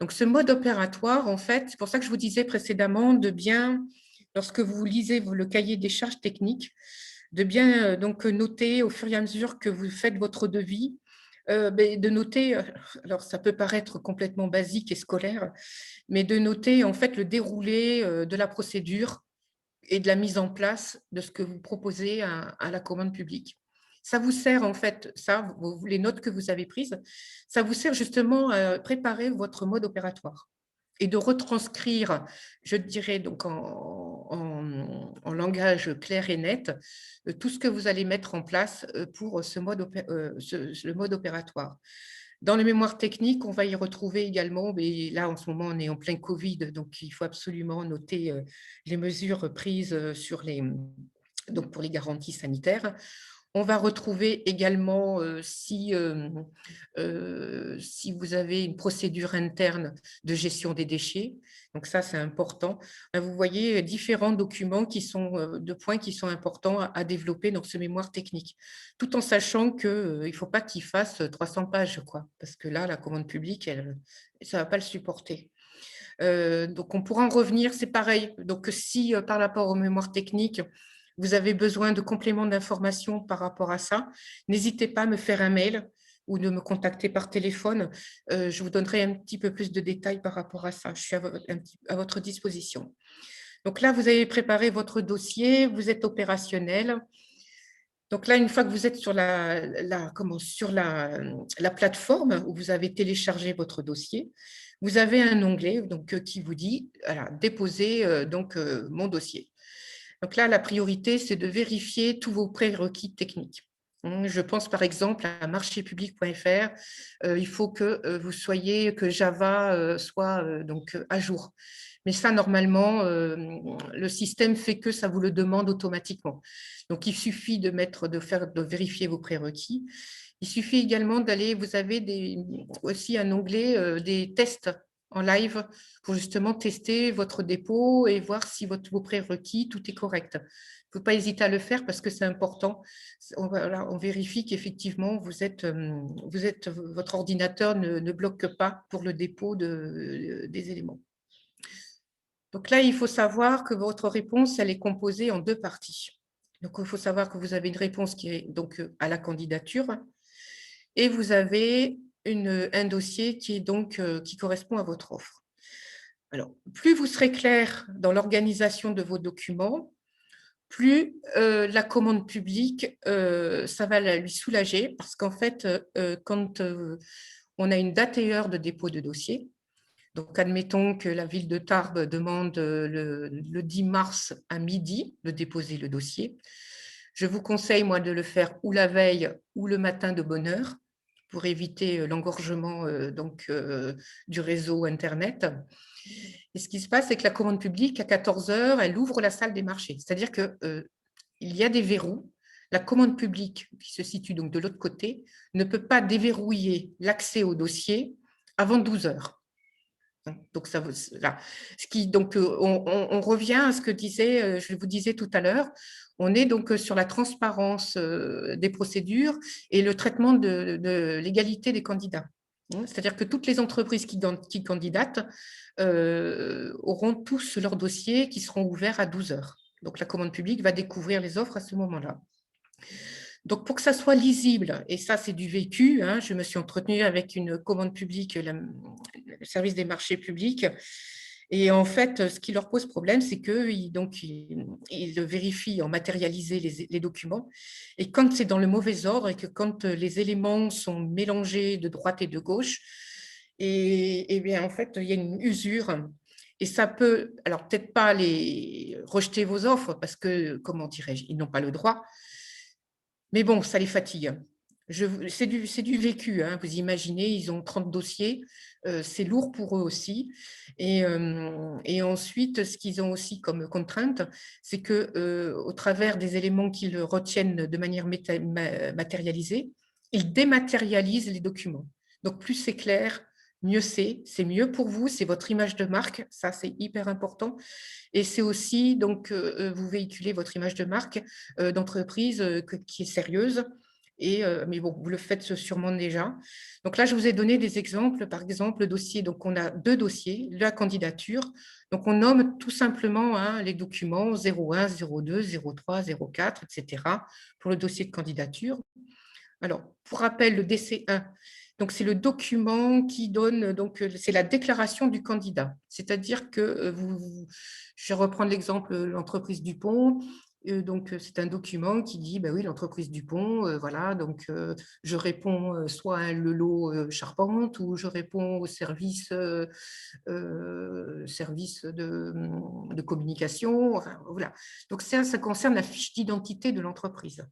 Donc, ce mode opératoire, en fait, c'est pour ça que je vous disais précédemment de bien, lorsque vous lisez le cahier des charges techniques, de bien donc noter au fur et à mesure que vous faites votre devis, de noter, alors ça peut paraître complètement basique et scolaire, mais de noter en fait le déroulé de la procédure et de la mise en place de ce que vous proposez à la commande publique. Ça vous sert en fait, ça, les notes que vous avez prises, ça vous sert justement à préparer votre mode opératoire et de retranscrire, je dirais donc en langage clair et net, tout ce que vous allez mettre en place pour le mode opératoire. Dans les mémoires techniques, on va y retrouver également, mais là en ce moment on est en plein Covid, donc il faut absolument noter les mesures prises donc pour les garanties sanitaires. On va retrouver également, si vous avez une procédure interne de gestion des déchets, donc ça c'est important. Vous voyez différents documents de points qui sont importants à développer dans ce mémoire technique, tout en sachant qu'il ne faut pas qu'il fasse 300 pages, quoi, parce que là, la commande publique, ça ne va pas le supporter. Donc, on pourra en revenir, c'est pareil. Donc, si par rapport aux mémoires techniques, vous avez besoin de compléments d'information par rapport à ça, n'hésitez pas à me faire un mail ou de me contacter par téléphone. Je vous donnerai un petit peu plus de détails par rapport à ça. Je suis à votre disposition. Donc là, vous avez préparé votre dossier, vous êtes opérationnel. Donc là, une fois que vous êtes sur la plateforme où vous avez téléchargé votre dossier, vous avez un onglet donc, qui vous dit voilà, déposer mon dossier. Donc là, la priorité, c'est de vérifier tous vos prérequis techniques. Je pense par exemple à marchépublic.fr. Il faut que Java soit donc à jour. Mais ça, normalement, le système fait que ça vous le demande automatiquement. Donc, il suffit de vérifier vos prérequis. Il suffit également d'aller, vous avez aussi un onglet des tests en live pour justement tester votre dépôt et voir si vos prérequis, tout est correct. Il ne faut pas hésiter à le faire parce que c'est important. On vérifie qu'effectivement, votre ordinateur ne bloque pas pour le dépôt des éléments. Donc là, il faut savoir que votre réponse, elle est composée en 2 parties. Donc, il faut savoir que vous avez une réponse qui est donc à la candidature et vous avez un dossier qui correspond à votre offre. Alors, plus vous serez clair dans l'organisation de vos documents, plus la commande publique, ça va lui soulager parce qu'en fait, quand on a une date et heure de dépôt de dossier, donc admettons que la ville de Tarbes demande le 10 mars à midi de déposer le dossier, je vous conseille, moi, de le faire ou la veille ou le matin de bonne heure pour éviter l'engorgement du réseau Internet. Et ce qui se passe, c'est que la commande publique, à 14 heures, elle ouvre la salle des marchés. C'est-à-dire qu'il y a des verrous. La commande publique, qui se situe donc de l'autre côté, ne peut pas déverrouiller l'accès au dossier avant 12 heures. Donc, on revient à ce que je vous disais tout à l'heure. On est donc sur la transparence des procédures et le traitement de l'égalité des candidats. C'est-à-dire que toutes les entreprises qui candidatent auront tous leurs dossiers qui seront ouverts à 12 heures. Donc, la commande publique va découvrir les offres à ce moment-là. Donc, pour que ça soit lisible, et ça, c'est du vécu, hein, je me suis entretenue avec une commande publique, le service des marchés publics. Et en fait, ce qui leur pose problème, c'est qu'ils vérifient en matérialiser les documents. Et quand c'est dans le mauvais ordre et que quand les éléments sont mélangés de droite et de gauche, et bien, en fait, il y a une usure. Et ça peut, alors peut-être pas les rejeter vos offres parce que, comment dirais-je, ils n'ont pas le droit. Mais bon, ça les fatigue. C'est du vécu, hein. Vous imaginez, ils ont 30 dossiers, c'est lourd pour eux aussi. Et ensuite, ce qu'ils ont aussi comme contrainte, c'est qu'au travers des éléments qu'ils retiennent de manière matérialisée, ils dématérialisent les documents. Donc, plus c'est clair, mieux c'est mieux pour vous, c'est votre image de marque, ça c'est hyper important. Et c'est aussi, donc, vous véhiculez votre image de marque d'entreprise qui est sérieuse. Mais bon, vous le faites sûrement déjà. Donc là, je vous ai donné des exemples. Par exemple, le dossier, donc on a 2 dossiers, la candidature. Donc on nomme tout simplement, hein, les documents 01, 02, 03, 04, etc. pour le dossier de candidature. Alors, pour rappel, le DC1, donc c'est le document qui donne, donc c'est la déclaration du candidat. C'est-à-dire que je vais reprendre l'exemple l'entreprise Dupont. Donc, c'est un document qui dit, ben oui, l'entreprise Dupont, voilà, donc je réponds soit à un lot charpente ou je réponds au service, service de communication. Enfin, voilà. Donc, ça concerne la fiche d'identité de l'entreprise.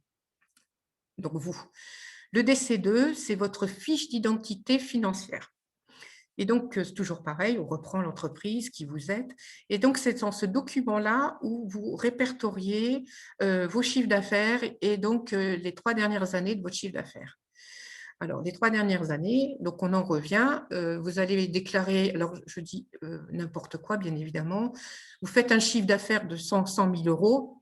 Donc, vous. Le DC2, c'est votre fiche d'identité financière. Et donc, c'est toujours pareil, on reprend l'entreprise, qui vous êtes. Et donc, c'est dans ce document-là où vous répertoriez vos chiffres d'affaires et donc les 3 dernières années de votre chiffre d'affaires. Alors, les 3 dernières années, donc on en revient, vous allez déclarer, alors je dis n'importe quoi, bien évidemment, vous faites un chiffre d'affaires de 100 000 euros.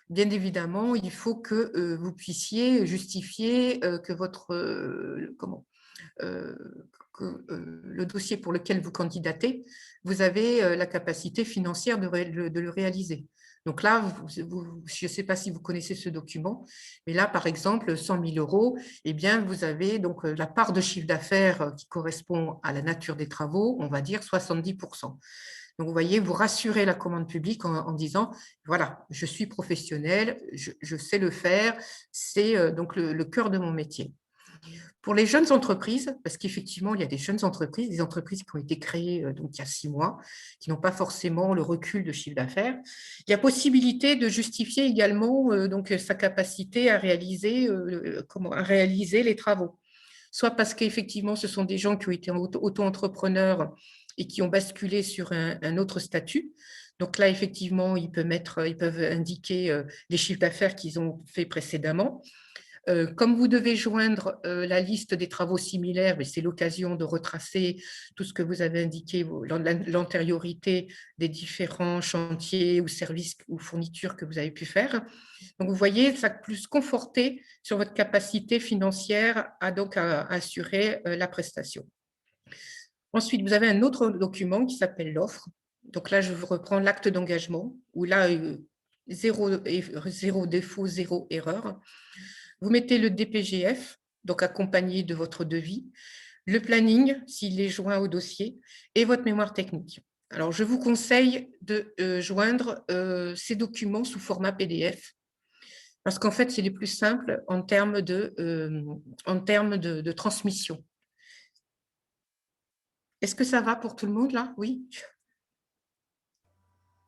Bien évidemment, il faut que vous puissiez justifier que le dossier pour lequel vous candidatez, vous avez la capacité financière de le réaliser. Donc là, je ne sais pas si vous connaissez ce document, mais là, par exemple, 100 000 euros, eh bien, vous avez donc la part de chiffre d'affaires qui correspond à la nature des travaux, on va dire 70%. Donc, vous voyez, vous rassurez la commande publique en disant, voilà, je suis professionnel, je sais le faire, c'est donc le cœur de mon métier. Pour les jeunes entreprises, parce qu'effectivement, il y a des jeunes entreprises, des entreprises qui ont été créées donc, il y a 6 mois, qui n'ont pas forcément le recul de chiffre d'affaires, il y a possibilité de justifier également donc, sa capacité à réaliser les travaux. Soit parce qu'effectivement, ce sont des gens qui ont été auto-entrepreneurs et qui ont basculé sur un autre statut. Donc là, effectivement, ils peuvent indiquer les chiffres d'affaires qu'ils ont fait précédemment. Comme vous devez joindre la liste des travaux similaires, c'est l'occasion de retracer tout ce que vous avez indiqué, l'antériorité des différents chantiers ou services ou fournitures que vous avez pu faire. Donc, vous voyez, ça plus conforté sur votre capacité financière à assurer la prestation. Ensuite, vous avez un autre document qui s'appelle l'offre. Donc là, je vous reprends l'acte d'engagement, où là, zéro défaut, zéro erreur. Vous mettez le DPGF, donc accompagné de votre devis, le planning, s'il est joint au dossier, et votre mémoire technique. Alors, je vous conseille de joindre ces documents sous format PDF, parce qu'en fait, c'est les plus simples en termes de transmission. Est-ce que ça va pour tout le monde, là? Oui?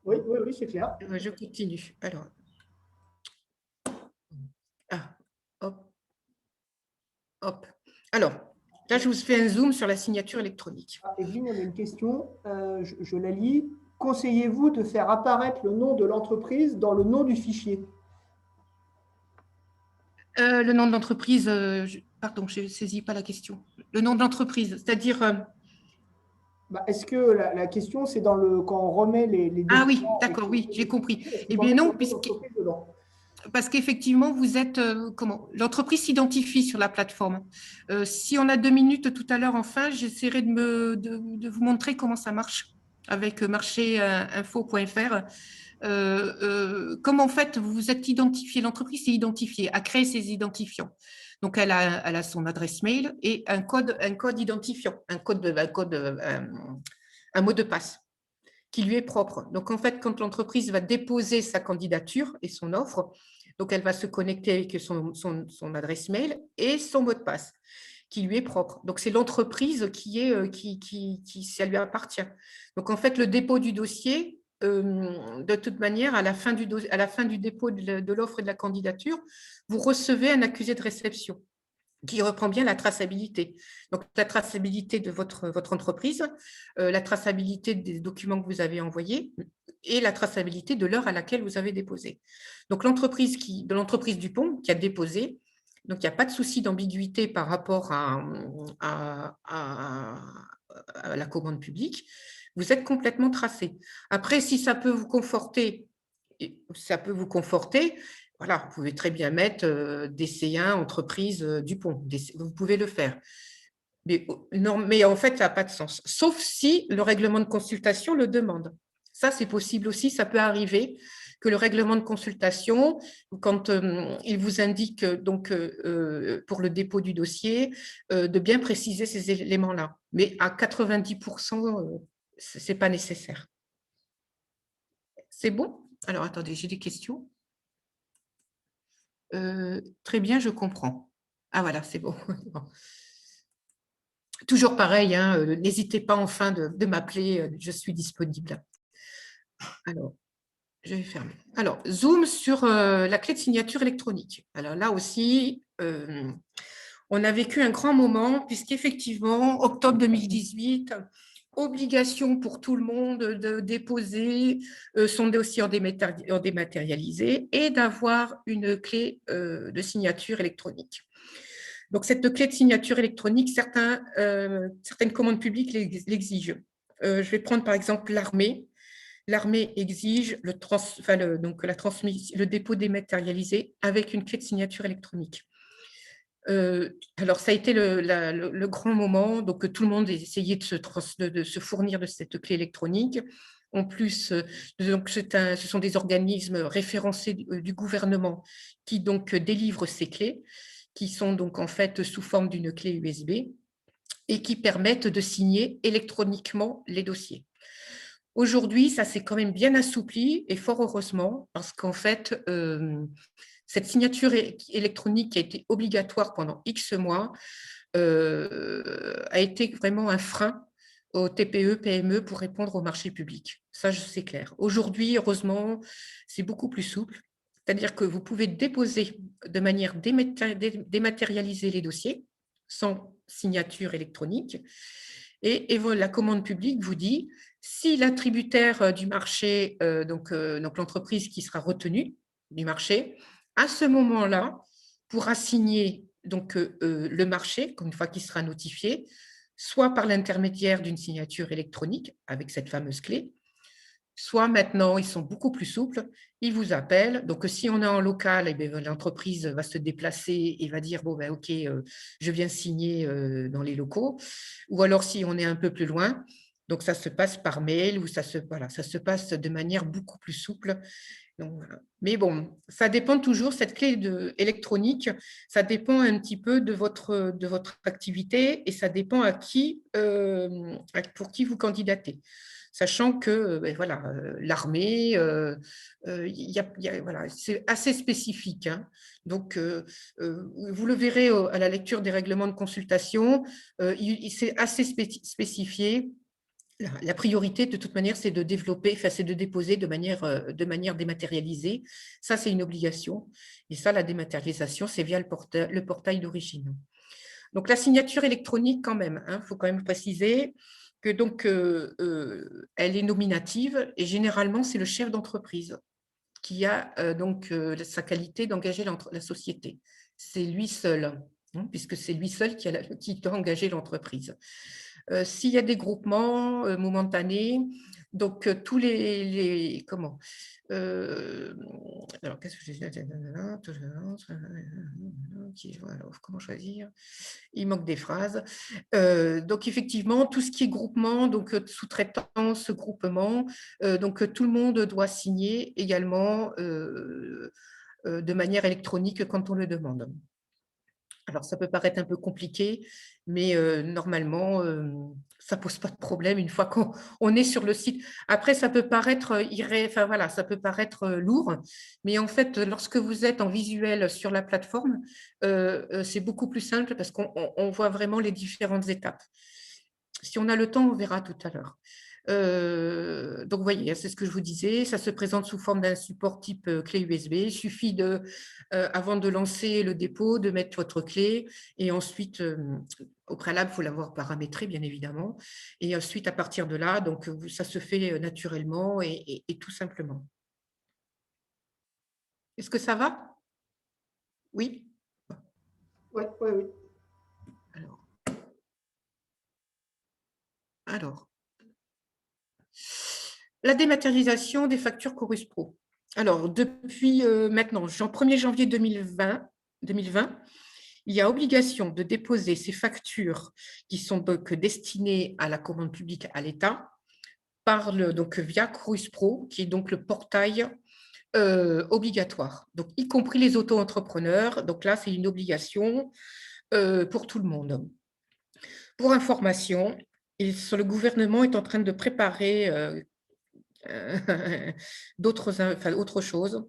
Oui, c'est clair. Je continue. Alors, hop, hop. Alors, là, je vous fais un zoom sur la signature électronique. Evelyne, on a une question. Je la lis. Conseillez-vous de faire apparaître le nom de l'entreprise dans le nom du fichier? Le nom de l'entreprise, pardon, je ne saisis pas la question. Le nom de l'entreprise, c'est-à-dire… Est-ce que la question, c'est quand on remet les documents? Ah oui, d'accord, oui, j'ai compris. Eh bien non, parce qu'effectivement, vous êtes… l'entreprise s'identifie sur la plateforme. Si on a 2 minutes tout à l'heure, enfin, j'essaierai de vous montrer comment ça marche avec marchéinfo.fr. comme en fait vous vous êtes identifié, l'entreprise s'est identifiée, a créé ses identifiants. Donc, elle a son adresse mail et un code identifiant, un mot de passe qui lui est propre. Donc, en fait, quand l'entreprise va déposer sa candidature et son offre, donc elle va se connecter avec son adresse mail et son mot de passe qui lui est propre. Donc, c'est l'entreprise ça lui appartient. Donc, en fait, le dépôt du dossier, de toute manière, à la fin du dépôt de l'offre et de la candidature, vous recevez un accusé de réception qui reprend bien la traçabilité. Donc, la traçabilité de votre entreprise, la traçabilité des documents que vous avez envoyés et la traçabilité de l'heure à laquelle vous avez déposé. Donc, l'entreprise Dupont qui a déposé, donc il n'y a pas de souci d'ambiguïté par rapport à la commande publique. Vous êtes complètement tracé. Après, si ça peut vous conforter, voilà, vous pouvez très bien mettre DC1 entreprise Dupont. Vous pouvez le faire. Non, mais en fait, ça n'a pas de sens. Sauf si le règlement de consultation le demande. Ça, c'est possible aussi. Ça peut arriver que le règlement de consultation, quand il vous indique donc pour le dépôt du dossier, de bien préciser ces éléments-là. Mais à 90%, ce n'est pas nécessaire. C'est bon? Alors, attendez, j'ai des questions. Très bien, je comprends. Ah voilà, c'est bon. Toujours pareil, hein, n'hésitez pas enfin de m'appeler, je suis disponible. Alors, je vais fermer. Alors, zoom sur la clé de signature électronique. Alors là aussi, on a vécu un grand moment puisqu'effectivement, octobre 2018, obligation pour tout le monde de déposer son dossier en dématérialisé et d'avoir une clé de signature électronique. Donc, cette clé de signature électronique, certaines commandes publiques l'exigent. Je vais prendre par exemple l'armée. L'armée exige le dépôt dématérialisé avec une clé de signature électronique. Alors, ça a été le grand moment, donc tout le monde essayait de se fournir de cette clé électronique. En plus, donc, ce sont des organismes référencés du gouvernement qui donc délivrent ces clés, qui sont donc en fait sous forme d'une clé USB et qui permettent de signer électroniquement les dossiers. Aujourd'hui, ça s'est quand même bien assoupli et fort heureusement parce qu'en fait, cette signature électronique qui a été obligatoire pendant X mois a été vraiment un frein aux TPE, PME pour répondre au marché public. Ça, c'est clair. Aujourd'hui, heureusement, c'est beaucoup plus souple. C'est-à-dire que vous pouvez déposer de manière dématérialisée les dossiers sans signature électronique. Et la commande publique vous dit, si l'attributaire du marché, donc l'entreprise qui sera retenue du marché, à ce moment-là, pourra signer donc, le marché, une fois qu'il sera notifié, soit par l'intermédiaire d'une signature électronique avec cette fameuse clé, soit maintenant, ils sont beaucoup plus souples, ils vous appellent. Donc, si on est en local, l'entreprise va se déplacer et va dire, bon, ben, OK, je viens signer dans les locaux. Ou alors, si on est un peu plus loin, donc ça se passe par mail ou ça se passe de manière beaucoup plus souple. Donc, voilà. Mais bon, ça dépend toujours, cette clé électronique, ça dépend un petit peu de votre activité et ça dépend pour qui vous candidatez. Sachant que voilà, l'armée, voilà, c'est assez spécifique. Hein. Donc, vous le verrez à la lecture des règlements de consultation, c'est assez spécifié. La priorité, de toute manière, c'est de développer, c'est de déposer de manière dématérialisée. Ça, c'est une obligation. Et ça, la dématérialisation, c'est via le portail d'origine. Donc, la signature électronique, quand même, faut quand même préciser que donc, elle est nominative et généralement, c'est le chef d'entreprise qui a donc sa qualité d'engager la société. C'est lui seul, puisque c'est lui seul qui doit engager l'entreprise. S'il y a des groupements momentanés, Donc, tous comment alors, qu'est-ce que je disais? Alors, comment choisir? Il manque des phrases. Donc, effectivement, tout ce qui est groupement, donc sous-traitance, groupement, donc tout le monde doit signer également de manière électronique quand on le demande. Alors, ça peut paraître un peu compliqué, mais normalement, ça ne pose pas de problème une fois qu'on est sur le site. Après, ça peut paraître, enfin, voilà, ça peut paraître lourd, mais en fait, lorsque vous êtes en visuel sur la plateforme, c'est beaucoup plus simple parce qu'on voit vraiment les différentes étapes. Si on a le temps, on verra tout à l'heure. Donc, vous voyez, c'est ce que je vous disais, ça se présente sous forme d'un support type clé USB. Il suffit, avant de lancer le dépôt, de mettre votre clé et ensuite, au préalable, il faut l'avoir paramétré, bien évidemment. Et ensuite, à partir de là, donc, ça se fait naturellement et tout simplement. Est-ce que ça va? Oui? Oui, oui, oui. Alors, la dématérialisation des factures Chorus Pro. Alors, depuis maintenant, 1er janvier 2020, il y a obligation de déposer ces factures qui sont donc destinées à la commande publique à l'État donc via Chorus Pro, qui est donc le portail obligatoire, donc y compris les auto-entrepreneurs. Donc là, c'est une obligation pour tout le monde. Pour information, le gouvernement est en train de préparer autre chose.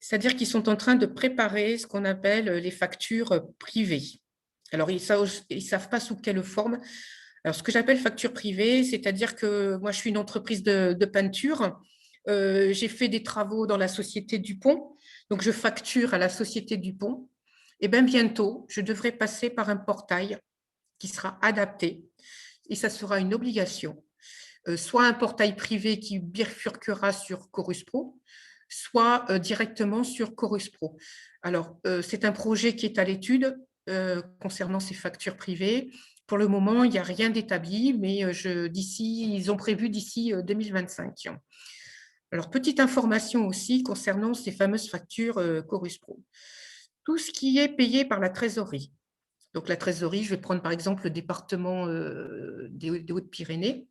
C'est-à-dire qu'ils sont en train de préparer ce qu'on appelle les factures privées. Alors, ils ne savent pas sous quelle forme. Alors, ce que j'appelle facture privée, c'est-à-dire que moi, je suis une entreprise de peinture. J'ai fait des travaux dans la société Dupont. Donc, je facture à la société Dupont. Et bien, bientôt, je devrais passer par un portail qui sera adapté. Et ça sera une obligation. Soit un portail privé qui bifurquera sur Chorus Pro, soit directement sur Chorus Pro. Alors, c'est un projet qui est à l'étude concernant ces factures privées. Pour le moment, il n'y a rien d'établi, mais ils ont prévu d'ici 2025. Alors, petite information aussi concernant ces fameuses factures Chorus Pro. Tout ce qui est payé par la trésorerie. Donc, la trésorerie, je vais prendre par exemple le département des Hautes-Pyrénées,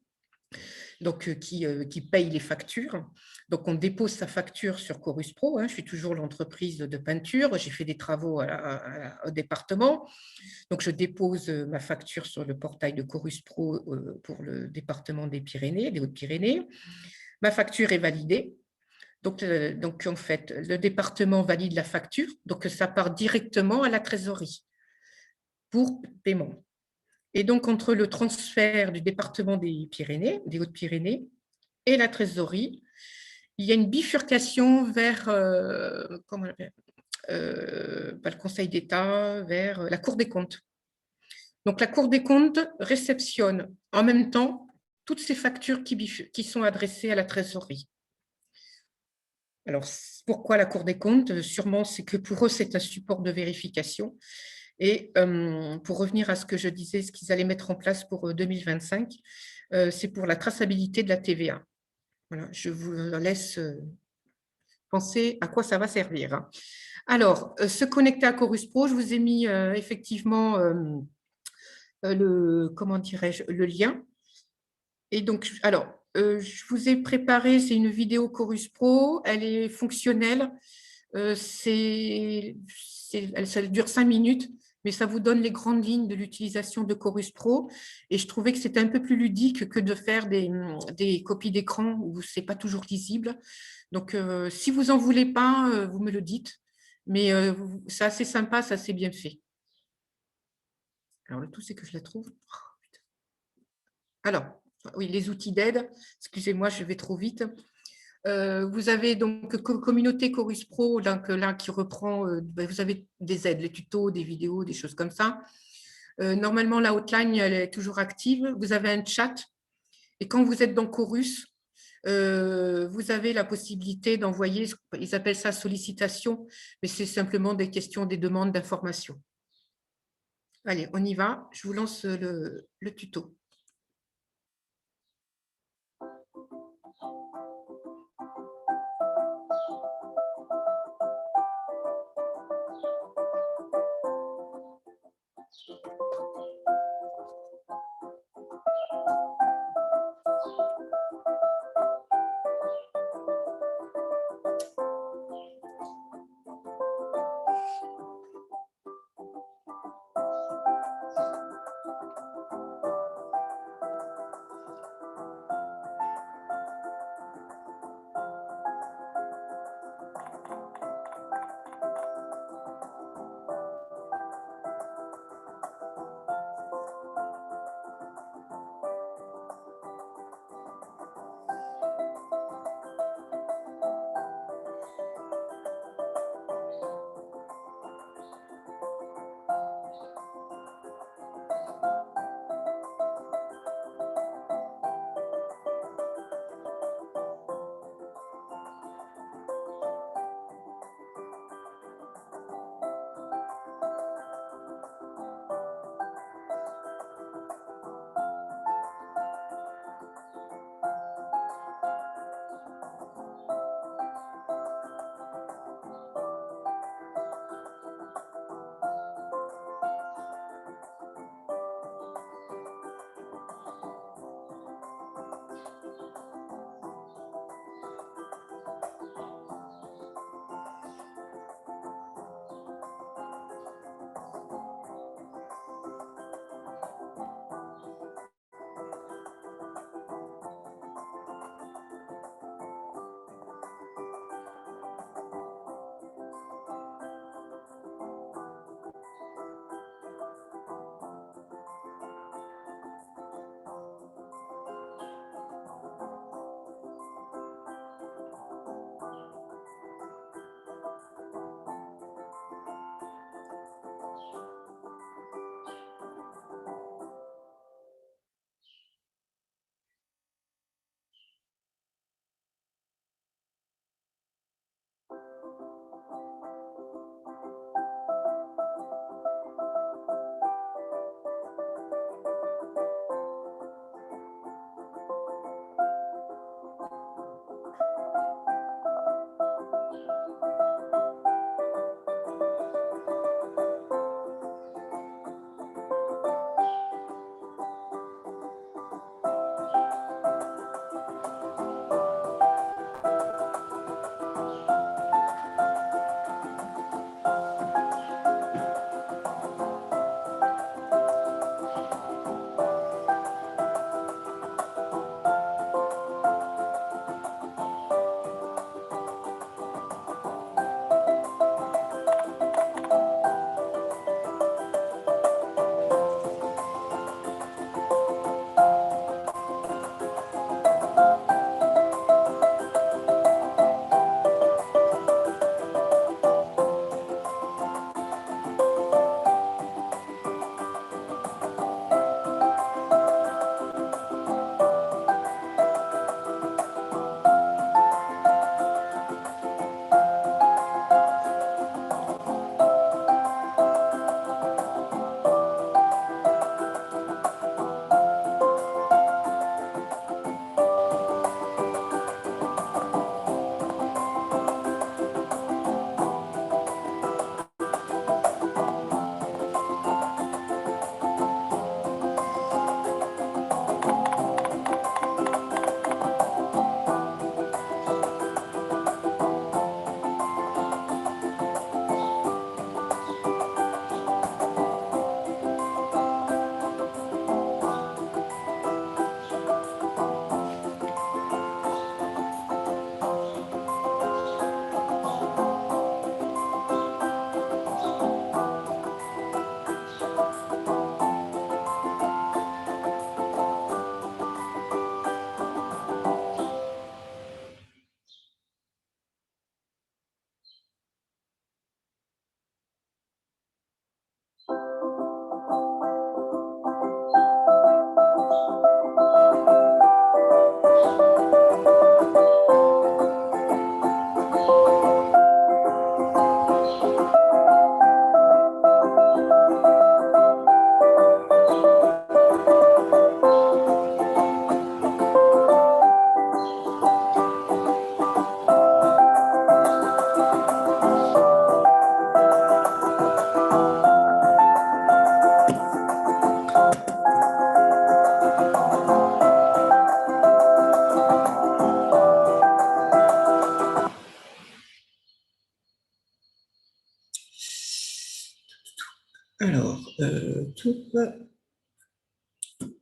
donc qui paye les factures. Donc, on dépose sa facture sur Chorus Pro. Je suis toujours l'entreprise de peinture. J'ai fait des travaux au département. Donc, je dépose ma facture sur le portail de Chorus Pro pour le département des Pyrénées, des Hautes-Pyrénées. Ma facture est validée. Donc, en fait, le département valide la facture. Donc, ça part directement à la trésorerie pour paiement. Et donc, entre le transfert du département des Pyrénées, des Hautes-Pyrénées, et la trésorerie, il y a une bifurcation vers le Conseil d'État, vers la Cour des comptes. Donc, la Cour des comptes réceptionne en même temps toutes ces factures qui sont adressées à la trésorerie. Alors, pourquoi la Cour des comptes? Sûrement, c'est que pour eux, c'est un support de vérification. Et pour revenir à ce que je disais, ce qu'ils allaient mettre en place pour 2025, c'est pour la traçabilité de la TVA. Voilà, je vous laisse penser à quoi ça va servir. Alors, se connecter à Chorus Pro, je vous ai mis effectivement le lien. Et donc, alors, je vous ai préparé, c'est une vidéo Chorus Pro, elle est fonctionnelle, ça dure 5 minutes, mais ça vous donne les grandes lignes de l'utilisation de Chorus Pro. Et je trouvais que c'était un peu plus ludique que de faire des copies d'écran où ce n'est pas toujours lisible. Donc, si vous n'en voulez pas, vous me le dites. Mais c'est assez sympa, ça c'est bien fait. Alors, le tout, c'est que je la trouve. Alors, oui, les outils d'aide. Excusez-moi, je vais trop vite. Vous avez donc communauté Chorus Pro, donc là qui reprend, vous avez des aides, les tutos, des vidéos, des choses comme ça. Normalement, la hotline, elle est toujours active. Vous avez un chat. Et quand vous êtes dans Chorus, vous avez la possibilité d'envoyer, ils appellent ça sollicitation, mais c'est simplement des questions, des demandes d'information. Allez, on y va. Je vous lance le tuto.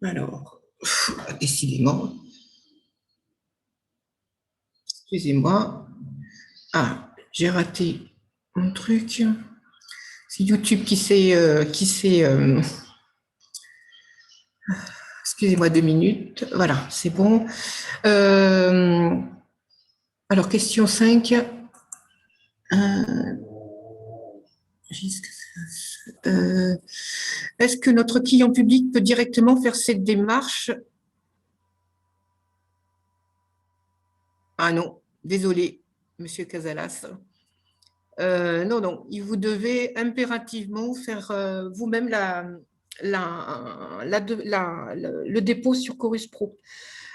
Alors, décidément, excusez-moi. Ah, j'ai raté mon truc. C'est YouTube excusez-moi 2 minutes. Voilà, c'est bon. Alors, question 5. Est-ce que notre client public peut directement faire cette démarche? Ah non, désolé, Monsieur Casalas. Non, non, vous devez impérativement faire vous-même le dépôt sur Chorus Pro.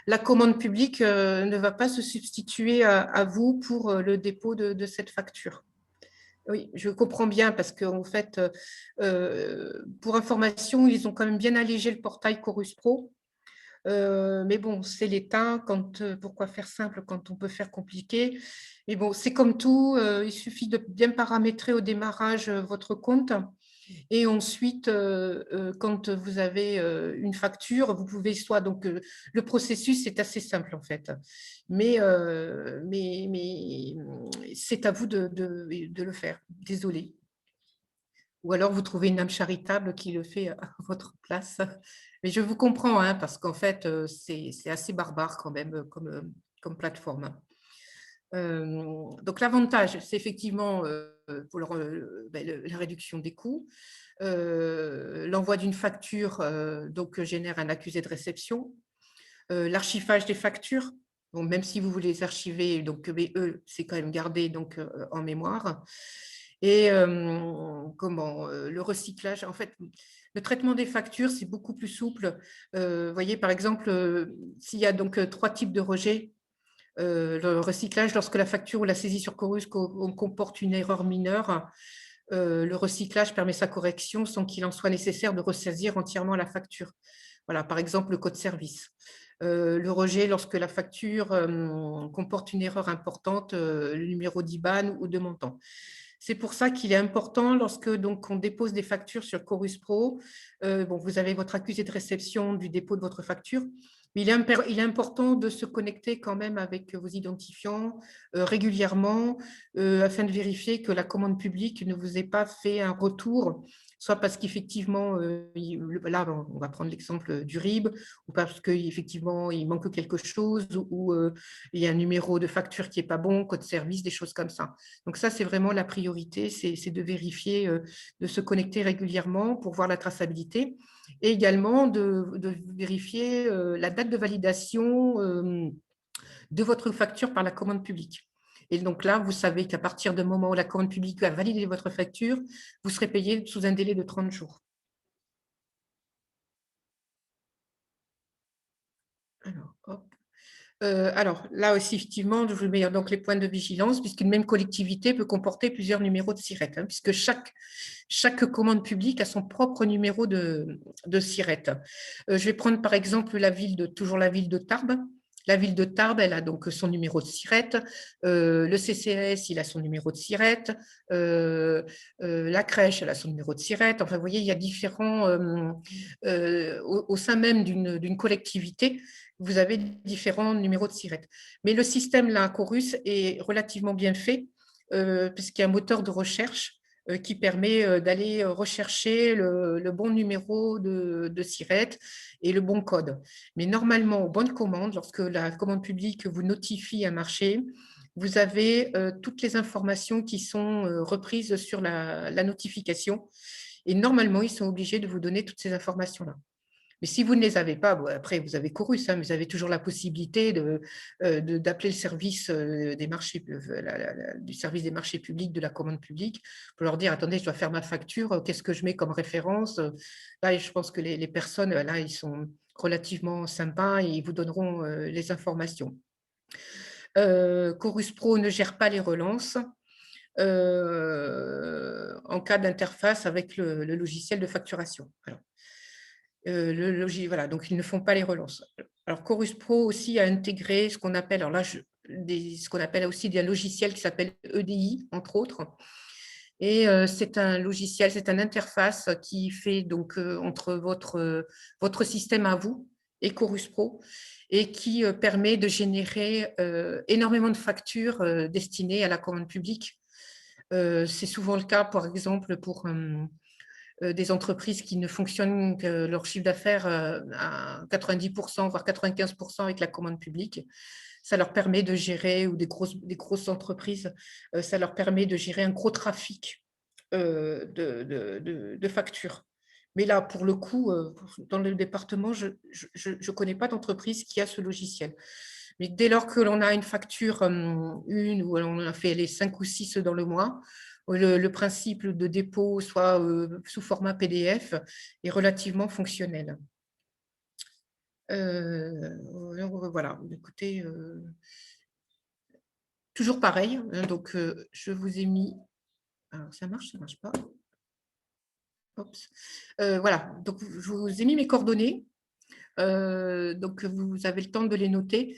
La commande publique ne va pas se substituer à vous pour le dépôt de cette facture. Oui, je comprends bien parce qu'en fait, pour information, ils ont quand même bien allégé le portail Chorus Pro. Mais bon, c'est l'État. Pourquoi faire simple quand on peut faire compliqué? Mais bon, c'est comme tout. Il suffit de bien paramétrer au démarrage votre compte. Et ensuite, quand vous avez une facture, vous pouvez soit… Donc, le processus est assez simple en fait. Mais c'est à vous de le faire. Désolée. Ou alors vous trouvez une âme charitable qui le fait à votre place. Mais je vous comprends, hein, parce qu'en fait, c'est assez barbare quand même comme plateforme. Donc l'avantage, c'est effectivement pour la réduction des coûts. L'envoi d'une facture donc génère un accusé de réception. L'archivage des factures, bon, même si vous voulez les archiver, donc c'est quand même gardé donc en mémoire. Et le recyclage, en fait, le traitement des factures, c'est beaucoup plus souple. Vous voyez, par exemple, s'il y a donc 3 types de rejets, le recyclage, lorsque la facture ou la saisie sur Chorus comporte une erreur mineure, le recyclage permet sa correction sans qu'il en soit nécessaire de ressaisir entièrement la facture. Voilà, par exemple, le code service. Le rejet, lorsque la facture comporte une erreur importante, le numéro d'IBAN ou de montant. C'est pour ça qu'il est important lorsque donc, on dépose des factures sur Chorus Pro. Vous avez votre accusé de réception du dépôt de votre facture. Mais il est important de se connecter quand même avec vos identifiants régulièrement afin de vérifier que la commande publique ne vous ait pas fait un retour, soit parce qu'effectivement, là, on va prendre l'exemple du RIB, ou parce qu'effectivement, il manque quelque chose, ou il y a un numéro de facture qui n'est pas bon, code service, des choses comme ça. Donc ça, c'est vraiment la priorité, c'est de vérifier, de se connecter régulièrement pour voir la traçabilité et également de vérifier la date de validation de votre facture par la commande publique. Et donc là, vous savez qu'à partir du moment où la commande publique va valider votre facture, vous serez payé sous un délai de 30 jours. Alors, hop. Alors, là aussi, effectivement, je vous mets donc les points de vigilance, puisqu'une même collectivité peut comporter plusieurs numéros de SIRET, hein, puisque chaque commande publique a son propre numéro de SIRET. Je vais prendre par exemple toujours la ville de Tarbes. La ville de Tarbes, elle a donc son numéro de SIRET. Le CCAS, il a son numéro de SIRET. La crèche, elle a son numéro de SIRET. Enfin, vous voyez, il y a différents… au sein même d'une collectivité, vous avez différents numéros de SIRET. Mais le système, là, Chorus, est relativement bien fait, puisqu'il y a un moteur de recherche qui permet d'aller rechercher le bon numéro de SIRET et le bon code. Mais normalement, aux bonnes commandes, lorsque la commande publique vous notifie un marché, vous avez toutes les informations qui sont reprises sur la notification. Et normalement, ils sont obligés de vous donner toutes ces informations-là. Mais si vous ne les avez pas, après, vous avez Chorus, hein, mais vous avez toujours la possibilité d'appeler le service des marchés, du service des marchés publics, de la commande publique, pour leur dire, attendez, je dois faire ma facture, qu'est-ce que je mets comme référence? Là, je pense que les personnes, là, ils sont relativement sympas et ils vous donneront les informations. Chorus Pro ne gère pas les relances. En cas d'interface avec le logiciel de facturation. Alors, voilà, donc ils ne font pas les relances. Alors Chorus Pro aussi a intégré ce qu'on appelle, alors là, ce qu'on appelle aussi des logiciels qui s'appellent EDI, entre autres. Et c'est un logiciel, c'est une interface qui fait donc entre votre système à vous et Chorus Pro et qui permet de générer énormément de factures destinées à la commande publique. C'est souvent le cas, par exemple, pour des entreprises qui ne fonctionnent que leur chiffre d'affaires à 90%, voire 95% avec la commande publique. Ça leur permet de gérer, ou des grosses entreprises, ça leur permet de gérer un gros trafic de factures. Mais là, pour le coup, dans le département, je ne connais pas d'entreprise qui a ce logiciel. Mais dès lors que l'on a une facture, une, ou on a fait les 5 ou 6 dans le mois, le principe de dépôt, soit sous format PDF, est relativement fonctionnel. Voilà, écoutez, toujours pareil, hein, donc je vous ai mis, alors ça marche pas. Voilà, donc je vous ai mis mes coordonnées, donc vous avez le temps de les noter.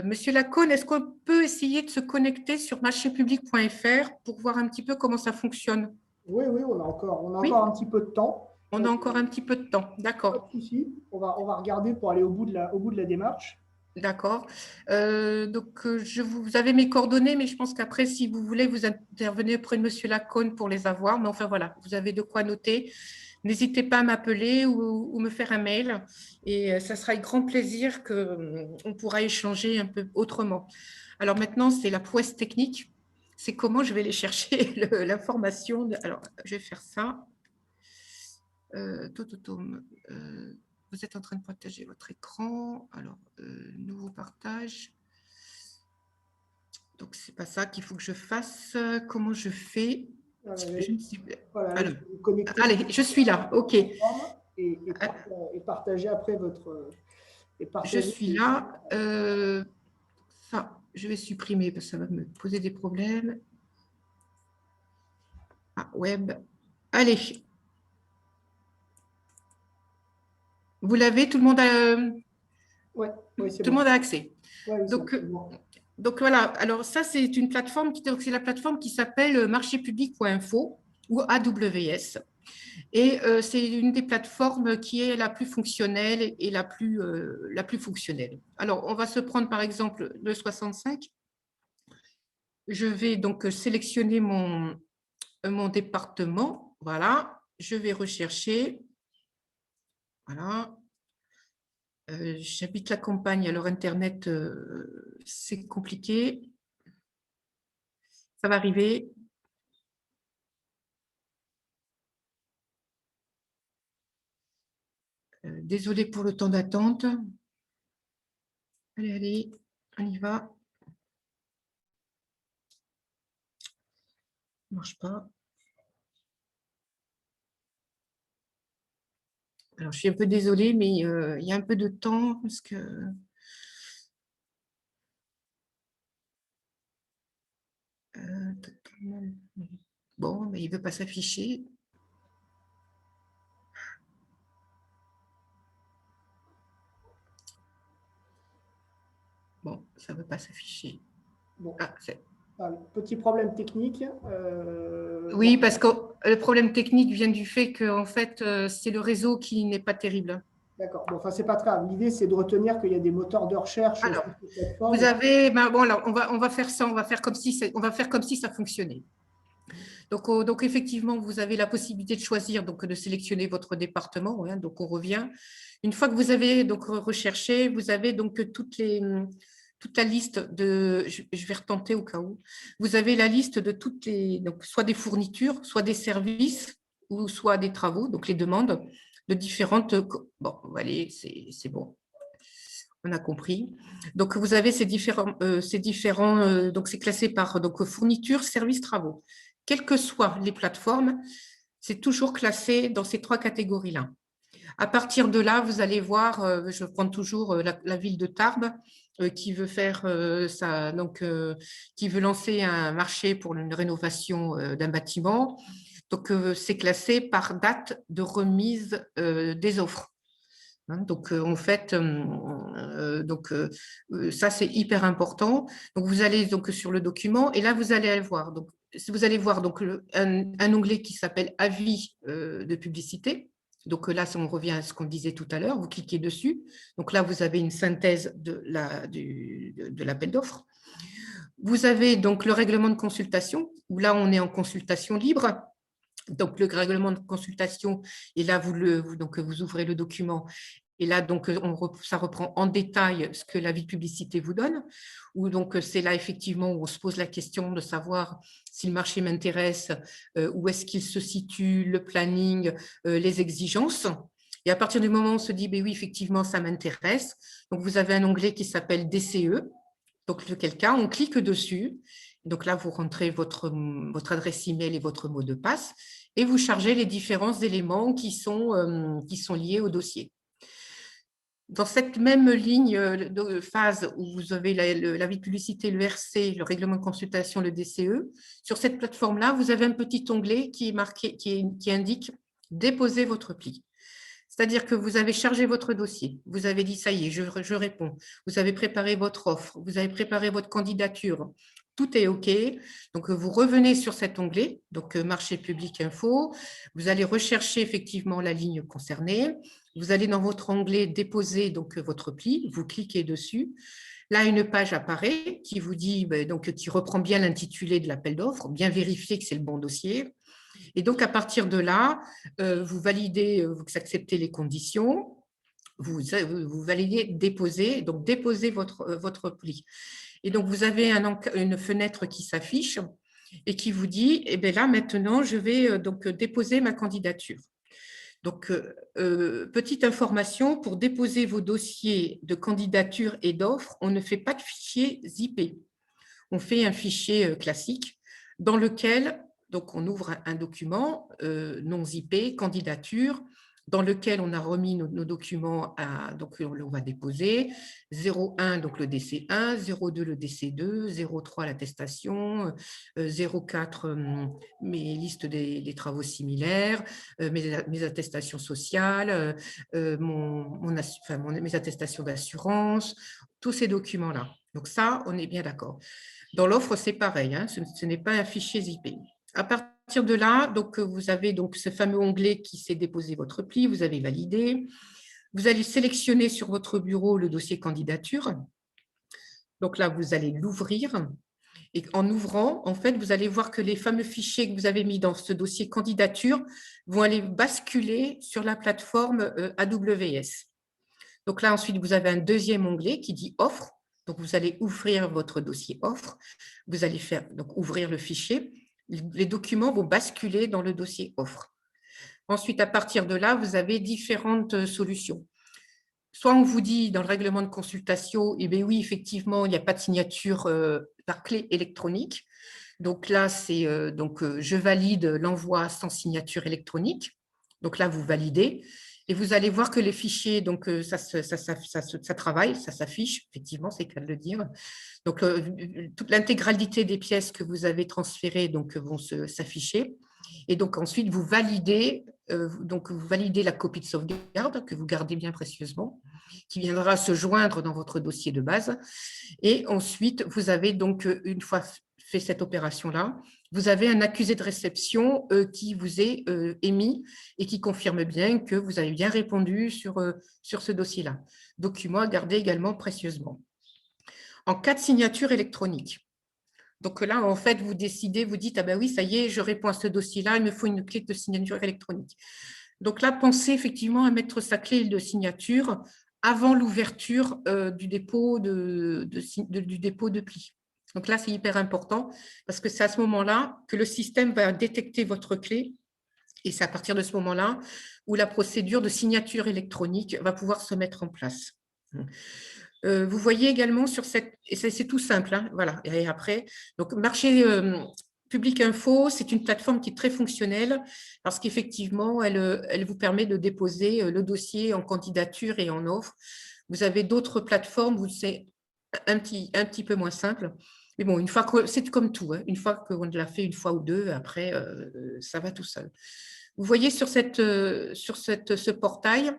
Monsieur Lacône, est-ce qu'on peut essayer de se connecter sur marchépublic.fr pour voir un petit peu comment ça fonctionne? Oui, on a Oui, encore un petit peu de temps. on a encore un petit peu de temps, Pas de d'accord. souci. On va regarder pour aller au bout de la démarche. D'accord. Donc, vous avez mes coordonnées, mais je pense qu'après, si vous voulez, vous intervenez auprès de Monsieur Lacône pour les avoir. Mais enfin, voilà, vous avez de quoi noter. N'hésitez pas à m'appeler ou me faire un mail. Et ça sera avec grand plaisir qu'on pourra échanger un peu autrement. Alors maintenant, c'est la prouesse technique. C'est comment je vais aller chercher l'information. Alors, je vais faire ça. Vous êtes en train de partager votre écran. Alors, nouveau partage. Donc, c'est pas ça qu'il faut que je fasse. Comment je fais? Je ne sais pas. Voilà, Alors, vous connectez allez, je suis là. OK. et partagez après votre. Je suis là. Ça, je vais supprimer parce que ça va me poser des problèmes. Ah, web. Allez. Vous l'avez, tout le monde a, Oui, c'est tout le bon. monde a accès. Ouais, Donc, bon. donc voilà, alors ça, c'est une plateforme, c'est la plateforme qui s'appelle marchépublic.info ou AWS. Et c'est une des plateformes qui est la plus fonctionnelle et la plus fonctionnelle. Alors, on va se prendre par exemple le 65. Je vais donc sélectionner mon département. Voilà, je vais rechercher. Voilà. J'habite la campagne, alors Internet, c'est compliqué. Ça va arriver. Désolée pour le temps d'attente. Allez, on y va. Ça ne marche pas. Alors, je suis un peu désolée, mais il y a un peu de temps parce que… Bon, mais il ne veut pas s'afficher. Bon, ça ne veut pas s'afficher. Bon. Ah, petit problème technique. Oui, parce que le problème technique vient du fait que en fait, c'est le réseau qui n'est pas terrible. D'accord. Bon, enfin, c'est pas grave. L'idée, c'est de retenir qu'il y a des moteurs de recherche Alors, sur cette plateforme. vous avez… bon, alors, on va faire ça, on va faire comme si ça fonctionnait. Donc, effectivement, vous avez la possibilité de choisir, donc de sélectionner votre département. Hein, donc, on revient. Une fois que vous avez donc recherché, vous avez donc toute la liste de… Je vais retenter au cas où. Vous avez la liste de toutes les… Donc, soit des fournitures, soit des services, ou soit des travaux, donc les demandes de différentes… Bon, allez, c'est bon. On a compris. Donc, vous avez ces différents donc c'est classé par donc, fournitures, services, travaux. Quelles que soient les plateformes, c'est toujours classé dans ces 3 catégories-là. À partir de là, vous allez voir, je prends toujours la ville de Tarbes qui veut faire qui veut lancer un marché pour une rénovation d'un bâtiment. Donc, c'est classé par date de remise des offres. Hein, donc, en fait, ça, c'est hyper important. Donc, vous allez donc sur le document et là, vous allez aller voir. Donc, vous allez voir donc, un onglet qui s'appelle « Avis de publicité ». Donc là, on revient à ce qu'on disait tout à l'heure, vous cliquez dessus. Donc là, vous avez une synthèse de l'appel d'offres. Vous avez donc le règlement de consultation, où là, on est en consultation libre. Donc, le règlement de consultation, et là, vous ouvrez le document. Et là, donc, ça reprend en détail ce que l'avis de publicité vous donne. Ou donc, c'est là, effectivement, où on se pose la question de savoir si le marché m'intéresse, où est-ce qu'il se situe, le planning, les exigences. Et à partir du moment où on se dit, ben oui, effectivement, ça m'intéresse. Donc, vous avez un onglet qui s'appelle DCE. Donc, lequel cas, on clique dessus. Donc là, vous rentrez votre adresse email et votre mot de passe et vous chargez les différents éléments qui sont liés au dossier. Dans cette même ligne de phase où vous avez l'avis de publicité, le RC, le règlement de consultation, le DCE, sur cette plateforme-là, vous avez un petit onglet qui indique « Déposer votre pli ». C'est-à-dire que vous avez chargé votre dossier, vous avez dit « ça y est, je réponds », vous avez préparé votre offre, vous avez préparé votre candidature, tout est OK. Donc, vous revenez sur cet onglet, donc marché public info, vous allez rechercher effectivement la ligne concernée, vous allez dans votre onglet déposer donc votre pli, vous cliquez dessus. Là, une page apparaît qui vous dit, donc, qui reprend bien l'intitulé de l'appel d'offres, bien vérifier que c'est le bon dossier. Et donc, à partir de là, vous validez, vous acceptez les conditions, vous validez déposer, donc déposez votre pli. Et donc, vous avez une fenêtre qui s'affiche et qui vous dit, eh bien là, maintenant, je vais donc déposer ma candidature. Donc, petite information, pour déposer vos dossiers de candidature et d'offres, on ne fait pas de fichier zippé. On fait un fichier classique dans lequel donc, on ouvre un document non zippé, candidature, dans lequel on a remis nos documents, donc on va déposer 0,1, donc le DC1, 0,2 le DC2, 0,3 l'attestation, 0,4 mes listes des travaux similaires, mes attestations sociales, mes attestations d'assurance, tous ces documents-là. Donc ça, on est bien d'accord. Dans l'offre, c'est pareil, hein, ce n'est pas un fichier zippé. À partir de là, donc, vous avez donc ce fameux onglet qui s'est déposé votre pli, vous avez validé. Vous allez sélectionner sur votre bureau le dossier candidature. Donc là, vous allez l'ouvrir. Et en ouvrant, en fait, vous allez voir que les fameux fichiers que vous avez mis dans ce dossier candidature vont aller basculer sur la plateforme AWS. Donc là, ensuite, vous avez un deuxième onglet qui dit « Offre ». Donc, vous allez ouvrir votre dossier « Offre ». Vous allez donc ouvrir le fichier. Les documents vont basculer dans le dossier « Offre ». Ensuite, à partir de là, vous avez différentes solutions. Soit on vous dit dans le règlement de consultation, eh bien oui, effectivement, il n'y a pas de signature par clé électronique. Donc là, c'est je valide l'envoi sans signature électronique. Donc là, vous validez. Et vous allez voir que les fichiers, donc ça travaille, ça s'affiche, effectivement, c'est le cas de le dire. Donc, toute l'intégralité des pièces que vous avez transférées donc, vont s'afficher. Et donc, ensuite, vous validez la copie de sauvegarde que vous gardez bien précieusement, qui viendra se joindre dans votre dossier de base. Et ensuite, vous avez donc, une fois fait cette opération-là, vous avez un accusé de réception qui vous est émis et qui confirme bien que vous avez bien répondu sur ce dossier-là. Document à garder également précieusement. En cas de signature électronique, donc là, en fait, vous décidez, vous dites, ah ben oui, ça y est, je réponds à ce dossier-là, il me faut une clé de signature électronique. Donc là, pensez effectivement à mettre sa clé de signature avant l'ouverture du dépôt de pli. Donc là, c'est hyper important parce que c'est à ce moment-là que le système va détecter votre clé et c'est à partir de ce moment-là où la procédure de signature électronique va pouvoir se mettre en place. Vous voyez également sur cette… Et c'est tout simple, hein, voilà. Et après, donc marché public info, c'est une plateforme qui est très fonctionnelle parce qu'effectivement, elle vous permet de déposer le dossier en candidature et en offre. Vous avez d'autres plateformes où c'est un petit peu moins simple. Mais bon, une fois que c'est comme tout, hein, une fois qu'on l'a fait une fois ou deux, après, ça va tout seul. Vous voyez sur ce portail,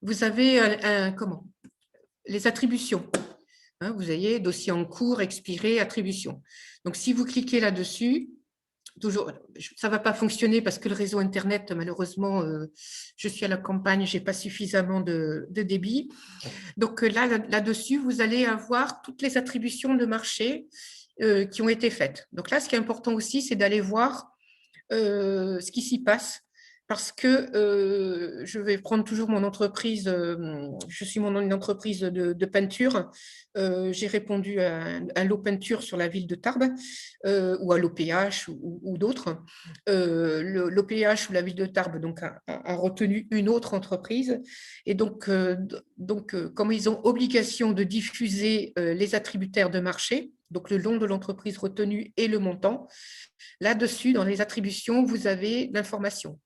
vous avez les attributions. Hein, vous voyez, dossier en cours, expiré, attribution. Donc, si vous cliquez là-dessus, toujours, ça ne va pas fonctionner parce que le réseau Internet, malheureusement, je suis à la campagne, je n'ai pas suffisamment de débit. Donc là-dessus, vous allez avoir toutes les attributions de marché qui ont été faites. Donc là, ce qui est important aussi, c'est d'aller voir ce qui s'y passe. Parce que je vais prendre toujours mon entreprise, je suis une entreprise de peinture. J'ai répondu à l'eau-peinture sur la ville de Tarbes ou à l'OPH ou d'autres. L'OPH ou la ville de Tarbes donc, a retenu une autre entreprise. Et donc, comme ils ont obligation de diffuser les attributaires de marché, donc le nom de l'entreprise retenue et le montant, là-dessus, dans les attributions, vous avez l'information.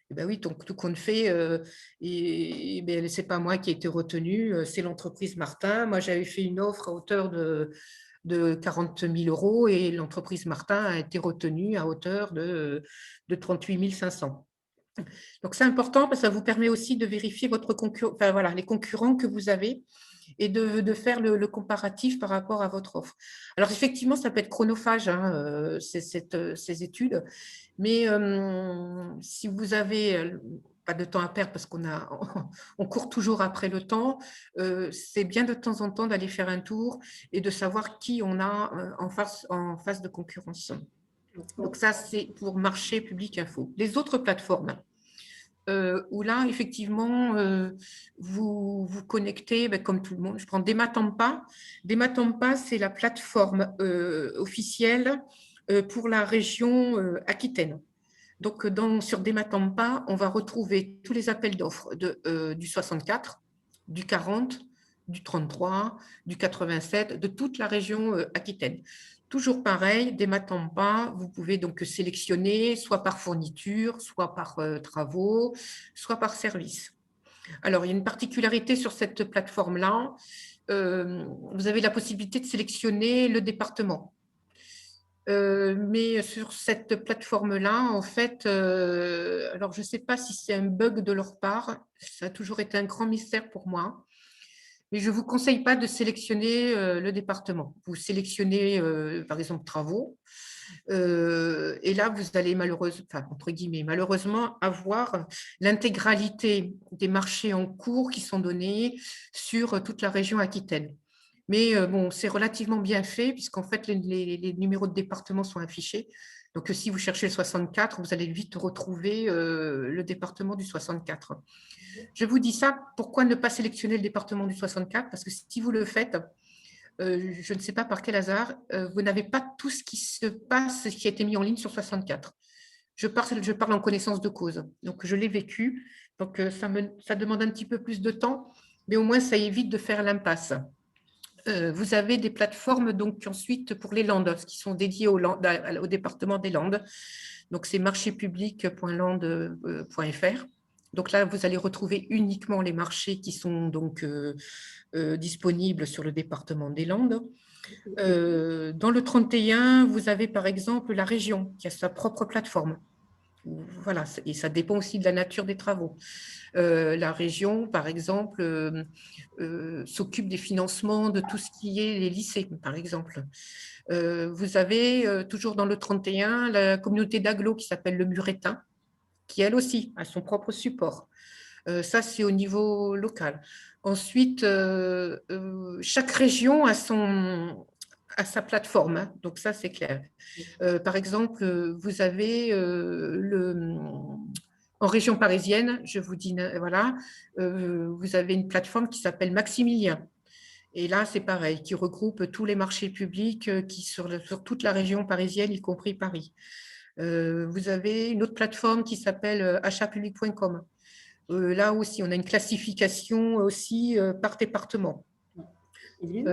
Eh ben oui, donc tout compte fait, ben, ce n'est pas moi qui ai été retenu, c'est l'entreprise Martin. Moi, j'avais fait une offre à hauteur de 40 000 euros et l'entreprise Martin a été retenue à hauteur de 38 500. Donc, c'est important parce que ça vous permet aussi de vérifier votre enfin, voilà, les concurrents que vous avez et de faire le comparatif par rapport à votre offre. Alors, effectivement, ça peut être chronophage, hein, ces études, mais si vous avez pas de temps à perdre parce on court toujours après le temps, c'est bien de temps en temps d'aller faire un tour et de savoir qui on a en face de concurrence. Donc ça, c'est pour marché public info. Les autres plateformes, où là, effectivement, vous vous connectez, ben, comme tout le monde. Je prends Dematampa. Dematampa, c'est la plateforme officielle pour la région Aquitaine. Donc, sur Dematampa, on va retrouver tous les appels d'offres du 64, du 40, du 33, du 87, de toute la région Aquitaine. Toujours pareil, Dematampa, vous pouvez donc sélectionner soit par fourniture, soit par travaux, soit par service. Alors, il y a une particularité sur cette plateforme-là. Vous avez la possibilité de sélectionner le département. Mais sur cette plateforme-là, en fait, alors je ne sais pas si c'est un bug de leur part, ça a toujours été un grand mystère pour moi, mais je ne vous conseille pas de sélectionner le département. Vous sélectionnez, par exemple, travaux, et là, vous allez malheureusement, avoir l'intégralité des marchés en cours qui sont donnés sur toute la région Aquitaine. Mais bon, c'est relativement bien fait puisqu'en fait, les numéros de département sont affichés. Donc, si vous cherchez le 64, vous allez vite retrouver le département du 64. Je vous dis ça, pourquoi ne pas sélectionner le département du 64? Parce que si vous le faites, je ne sais pas par quel hasard, vous n'avez pas tout ce qui se passe, qui a été mis en ligne sur 64. Je parle en connaissance de cause. Donc, je l'ai vécu. Donc, ça demande un petit peu plus de temps, mais au moins, ça évite de faire l'impasse. Vous avez des plateformes donc ensuite pour les Landes qui sont dédiées au département des Landes. Donc, c'est marchépublic.landes.fr. Donc là, vous allez retrouver uniquement les marchés qui sont donc disponibles sur le département des Landes. Dans le 31, vous avez par exemple la région qui a sa propre plateforme. Voilà, et ça dépend aussi de la nature des travaux. La région, par exemple, s'occupe des financements de tout ce qui est les lycées, par exemple. Vous avez toujours dans le 31 la communauté d'agglo qui s'appelle le Muretin, qui elle aussi a son propre support. Ça, c'est au niveau local. Ensuite, chaque région a sa plateforme, hein, donc ça, c'est clair. Par exemple, vous avez en région parisienne, je vous dis, voilà, vous avez une plateforme qui s'appelle Maximilien. Et là, c'est pareil, qui regroupe tous les marchés publics qui sur toute la région parisienne, y compris Paris. Vous avez une autre plateforme qui s'appelle achatpublic.com. Là aussi, on a une classification aussi par département. Oui,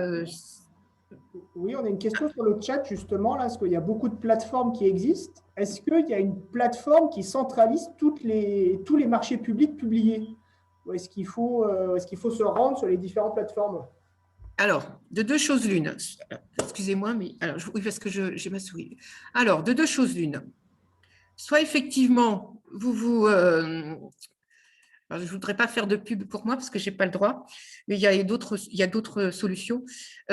on a une question sur le chat justement, là, parce qu'il y a beaucoup de plateformes qui existent. Est-ce qu'il y a une plateforme qui centralise tous les marchés publics publiés? Ou est-ce qu'il faut se rendre sur les différentes plateformes? Alors, de deux choses l'une. Excusez-moi, mais alors, oui, parce que j'ai ma souris. Alors, de deux choses l'une. Soit effectivement, Alors, je ne voudrais pas faire de pub pour moi parce que je n'ai pas le droit, mais il y a d'autres solutions.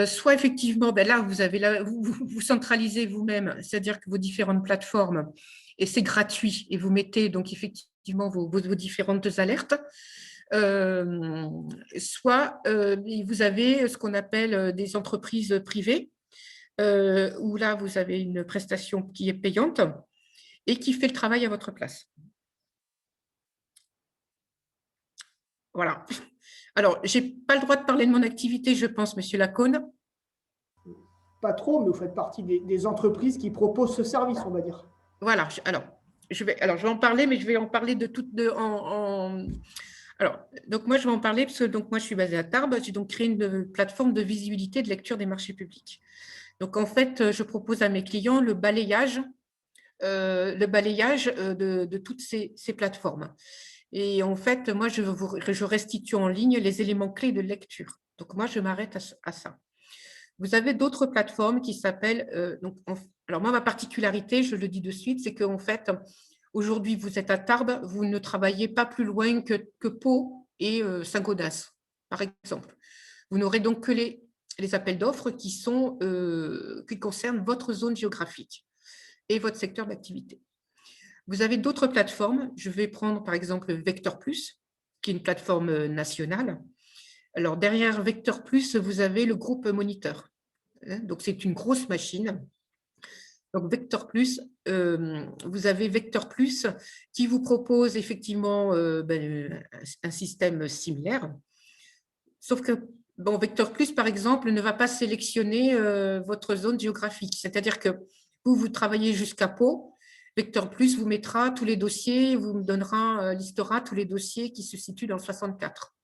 Soit effectivement, ben là, vous centralisez vous-même, c'est-à-dire que vos différentes plateformes, et c'est gratuit, et vous mettez donc effectivement vos différentes alertes. Soit vous avez ce qu'on appelle des entreprises privées, où là, vous avez une prestation qui est payante et qui fait le travail à votre place. Voilà. Alors, je n'ai pas le droit de parler de mon activité, je pense, Monsieur Lacône. Pas trop, mais vous faites partie des entreprises qui proposent ce service, on va dire. Voilà. Alors, je vais en parler, mais je vais en parler de toutes Alors, donc moi, je vais en parler parce que donc, moi, je suis basée à Tarbes. J'ai donc créé une plateforme de visibilité de lecture des marchés publics. Donc, en fait, je propose à mes clients le balayage de toutes ces plateformes. Et en fait, moi, je restitue en ligne les éléments clés de lecture. Donc, moi, je m'arrête à ça. Vous avez d'autres plateformes qui s'appellent… alors, moi, ma particularité, je le dis de suite, c'est qu'en fait, aujourd'hui, vous êtes à Tarbes, vous ne travaillez pas plus loin que Pau et Saint-Gaudens, par exemple. Vous n'aurez donc que les appels d'offres qui concernent votre zone géographique et votre secteur d'activité. Vous avez d'autres plateformes. Je vais prendre par exemple Vector Plus, qui est une plateforme nationale. Alors derrière Vector Plus, vous avez le groupe Moniteur. Donc c'est une grosse machine. Donc Vector Plus, vous avez Vector Plus qui vous propose effectivement un système similaire. Sauf que Vector Plus, par exemple, ne va pas sélectionner votre zone géographique. C'est-à-dire que vous travaillez jusqu'à Pau. Vector Plus vous mettra tous les dossiers, listera tous les dossiers qui se situent dans le 64,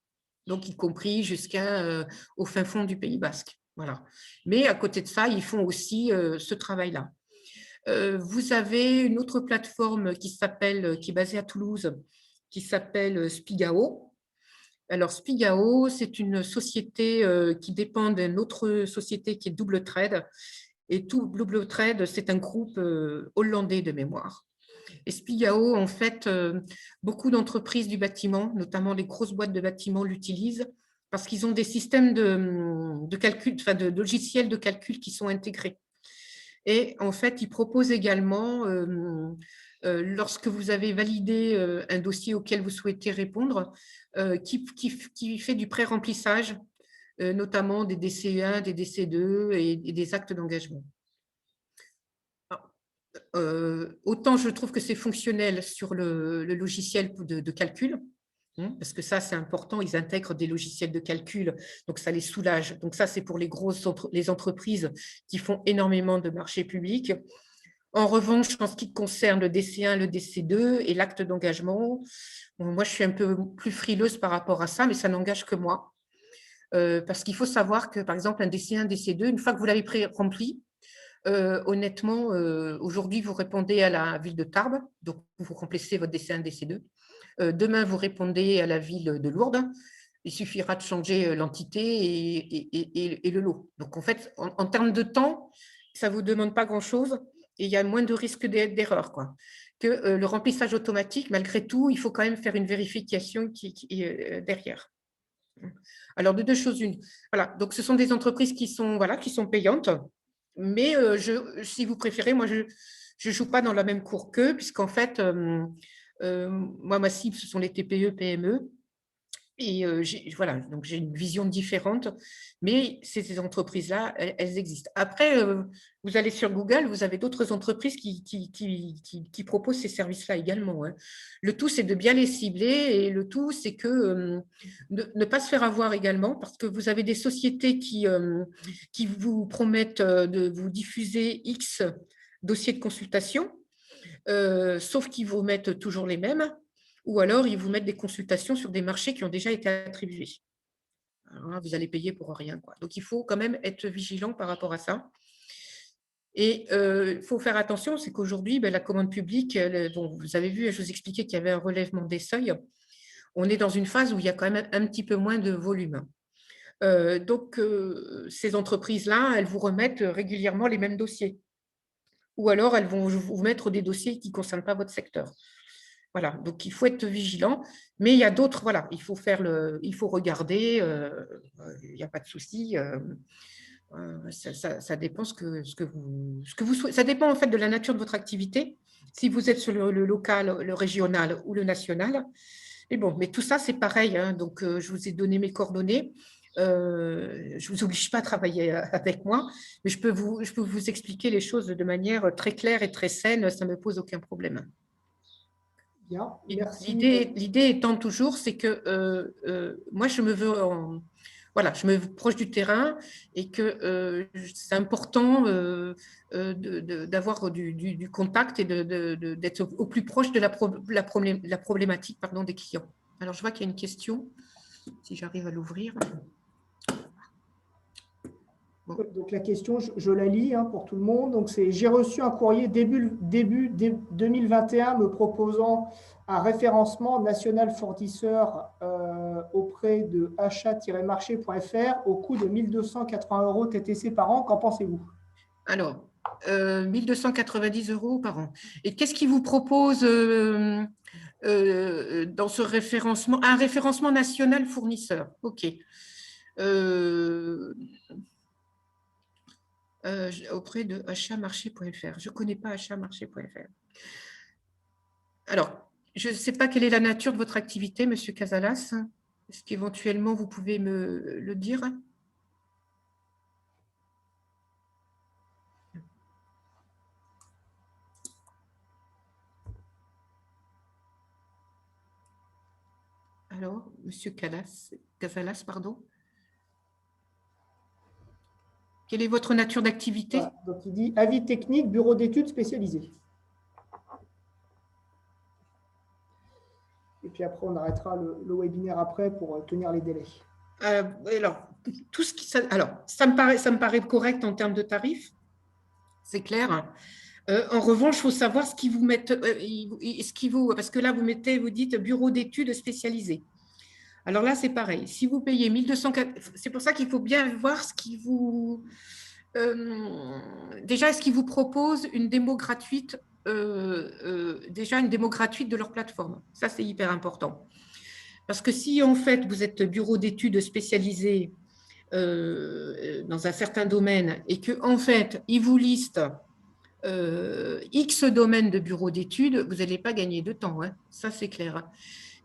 donc y compris jusqu'au fin fond du Pays Basque. Voilà. Mais à côté de ça, ils font aussi ce travail-là. Vous avez une autre plateforme qui est basée à Toulouse, qui s'appelle Spigao. Alors, Spigao, c'est une société qui dépend d'une autre société qui est Double Trade. Et Double Trade, c'est un groupe hollandais de mémoire. Et Spigao, en fait, beaucoup d'entreprises du bâtiment, notamment les grosses boîtes de bâtiment, l'utilisent parce qu'ils ont des systèmes de calcul, enfin de logiciels de calcul qui sont intégrés. Et en fait, ils proposent également, lorsque vous avez validé un dossier auquel vous souhaitez répondre, qui fait du pré-remplissage, notamment des DC1, des DC2 et des actes d'engagement. Autant je trouve que c'est fonctionnel sur le logiciel de calcul, parce que ça, c'est important, ils intègrent des logiciels de calcul, donc ça les soulage. Donc ça, c'est pour les entreprises qui font énormément de marchés publics. En revanche, en ce qui concerne le DC1, le DC2 et l'acte d'engagement, moi, je suis un peu plus frileuse par rapport à ça, mais ça n'engage que moi. Parce qu'il faut savoir que, par exemple, un DC1, DC2, une fois que vous l'avez rempli, honnêtement, aujourd'hui, vous répondez à la ville de Tarbes, donc vous remplissez votre DC1, DC2. Demain, vous répondez à la ville de Lourdes. Il suffira de changer l'entité et le lot. Donc, en fait, en termes de temps, ça ne vous demande pas grand-chose et il y a moins de risque d'erreur que le remplissage automatique. Malgré tout, il faut quand même faire une vérification qui est derrière. Alors, de deux choses une. Voilà, donc ce sont des entreprises qui sont payantes, mais si vous préférez, moi, je ne joue pas dans la même cour qu'eux, puisqu'en fait, moi, ma cible, ce sont les TPE, PME. Et donc j'ai une vision différente, mais ces entreprises-là, elles existent. Après, vous allez sur Google, vous avez d'autres entreprises qui proposent ces services-là également. Le tout, c'est de bien les cibler et le tout, c'est que ne pas se faire avoir également, parce que vous avez des sociétés qui vous promettent de vous diffuser X dossiers de consultation, sauf qu'ils vous mettent toujours les mêmes. Ou alors, ils vous mettent des consultations sur des marchés qui ont déjà été attribués. Alors là, vous allez payer pour rien. Donc, il faut quand même être vigilant par rapport à ça. Et il faut faire attention, c'est qu'aujourd'hui, la commande publique, vous avez vu, je vous expliquais qu'il y avait un relèvement des seuils. On est dans une phase où il y a quand même un petit peu moins de volume. Donc, ces entreprises-là, elles vous remettent régulièrement les mêmes dossiers. Ou alors, elles vont vous mettre des dossiers qui ne concernent pas votre secteur. Voilà, donc il faut être vigilant, mais il y a d'autres, voilà, il faut regarder, il n'y a pas de souci. Ça dépend ça dépend en fait de la nature de votre activité, si vous êtes sur le local, le régional ou le national. Et bon, mais tout ça, c'est pareil, hein, donc je vous ai donné mes coordonnées. Je ne vous oblige pas à travailler avec moi, mais je peux vous expliquer les choses de manière très claire et très saine, ça ne me pose aucun problème. Bien, merci. L'idée étant toujours, c'est que moi, voilà, je me veux proche du terrain et que c'est important d'avoir du contact et d'être au plus proche de la problématique, pardon, des clients. Alors, je vois qu'il y a une question, si j'arrive à l'ouvrir. Donc la question, je la lis hein, pour tout le monde. Donc c'est: j'ai reçu un courrier début 2021 me proposant un référencement national fournisseur auprès de achat-marché.fr au coût de 1 280 € TTC par an. Qu'en pensez-vous? Alors, 1 290 € par an. Et qu'est-ce qui vous propose dans ce référencement? Un référencement national fournisseur. OK. Auprès de achat-marché.fr. Je ne connais pas achat-marché.fr. Alors, je ne sais pas quelle est la nature de votre activité, Monsieur Casalas. Est-ce qu'éventuellement vous pouvez me le dire? Alors, Monsieur Casalas, pardon. Quelle est votre nature d'activité? Voilà. Donc il dit avis technique, bureau d'études spécialisé. Et puis après, on arrêtera le webinaire après pour tenir les délais. Alors, ça me paraît correct en termes de tarifs, c'est clair. En revanche, il faut savoir ce qui vous met, parce que là, vous dites bureau d'études spécialisé. Alors là, c'est pareil. Si vous payez 1204, c'est pour ça qu'il faut bien voir ce qui vous. Déjà, est-ce qu'ils vous proposent une démo gratuite, déjà une démo gratuite de leur plateforme? Ça, c'est hyper important. Parce que si en fait vous êtes bureau d'études spécialisé dans un certain domaine et que en fait ils vous listent X domaines de bureau d'études, vous n'allez pas gagner de temps, hein, ça c'est clair.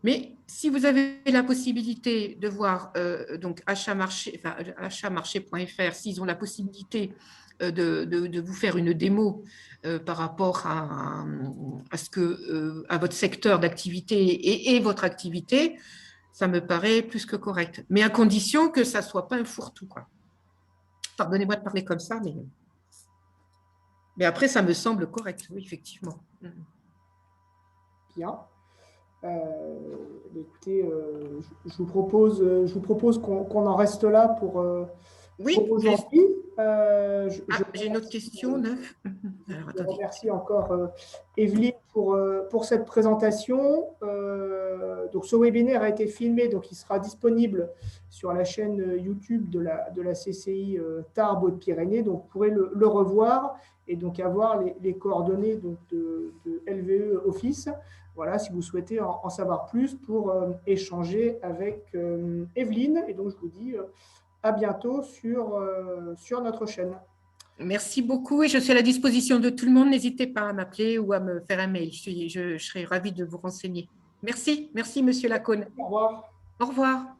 Mais si vous avez la possibilité de voir donc achat-marché.fr, s'ils ont la possibilité de vous faire une démo par rapport à votre secteur d'activité et votre activité, ça me paraît plus que correct. Mais à condition que ça ne soit pas un fourre-tout, quoi. Pardonnez-moi de parler comme ça, mais après, ça me semble correct, oui, effectivement. Bien. Écoutez, je vous propose qu'on en reste là pour aujourd'hui. J'ai une autre question, Neuf. Je remercie encore Evelyne pour cette présentation. Donc, ce webinaire a été filmé, donc il sera disponible sur la chaîne YouTube de la CCI Tarbes Hautes-Pyrénées. Donc, vous pourrez le revoir et donc avoir les coordonnées donc, de LVE Office. Voilà, si vous souhaitez en savoir plus pour échanger avec Evelyne. Et donc, je vous dis à bientôt sur notre chaîne. Merci beaucoup et je suis à la disposition de tout le monde. N'hésitez pas à m'appeler ou à me faire un mail. Je serai ravie de vous renseigner. Merci, merci Monsieur Lacône. Au revoir. Au revoir.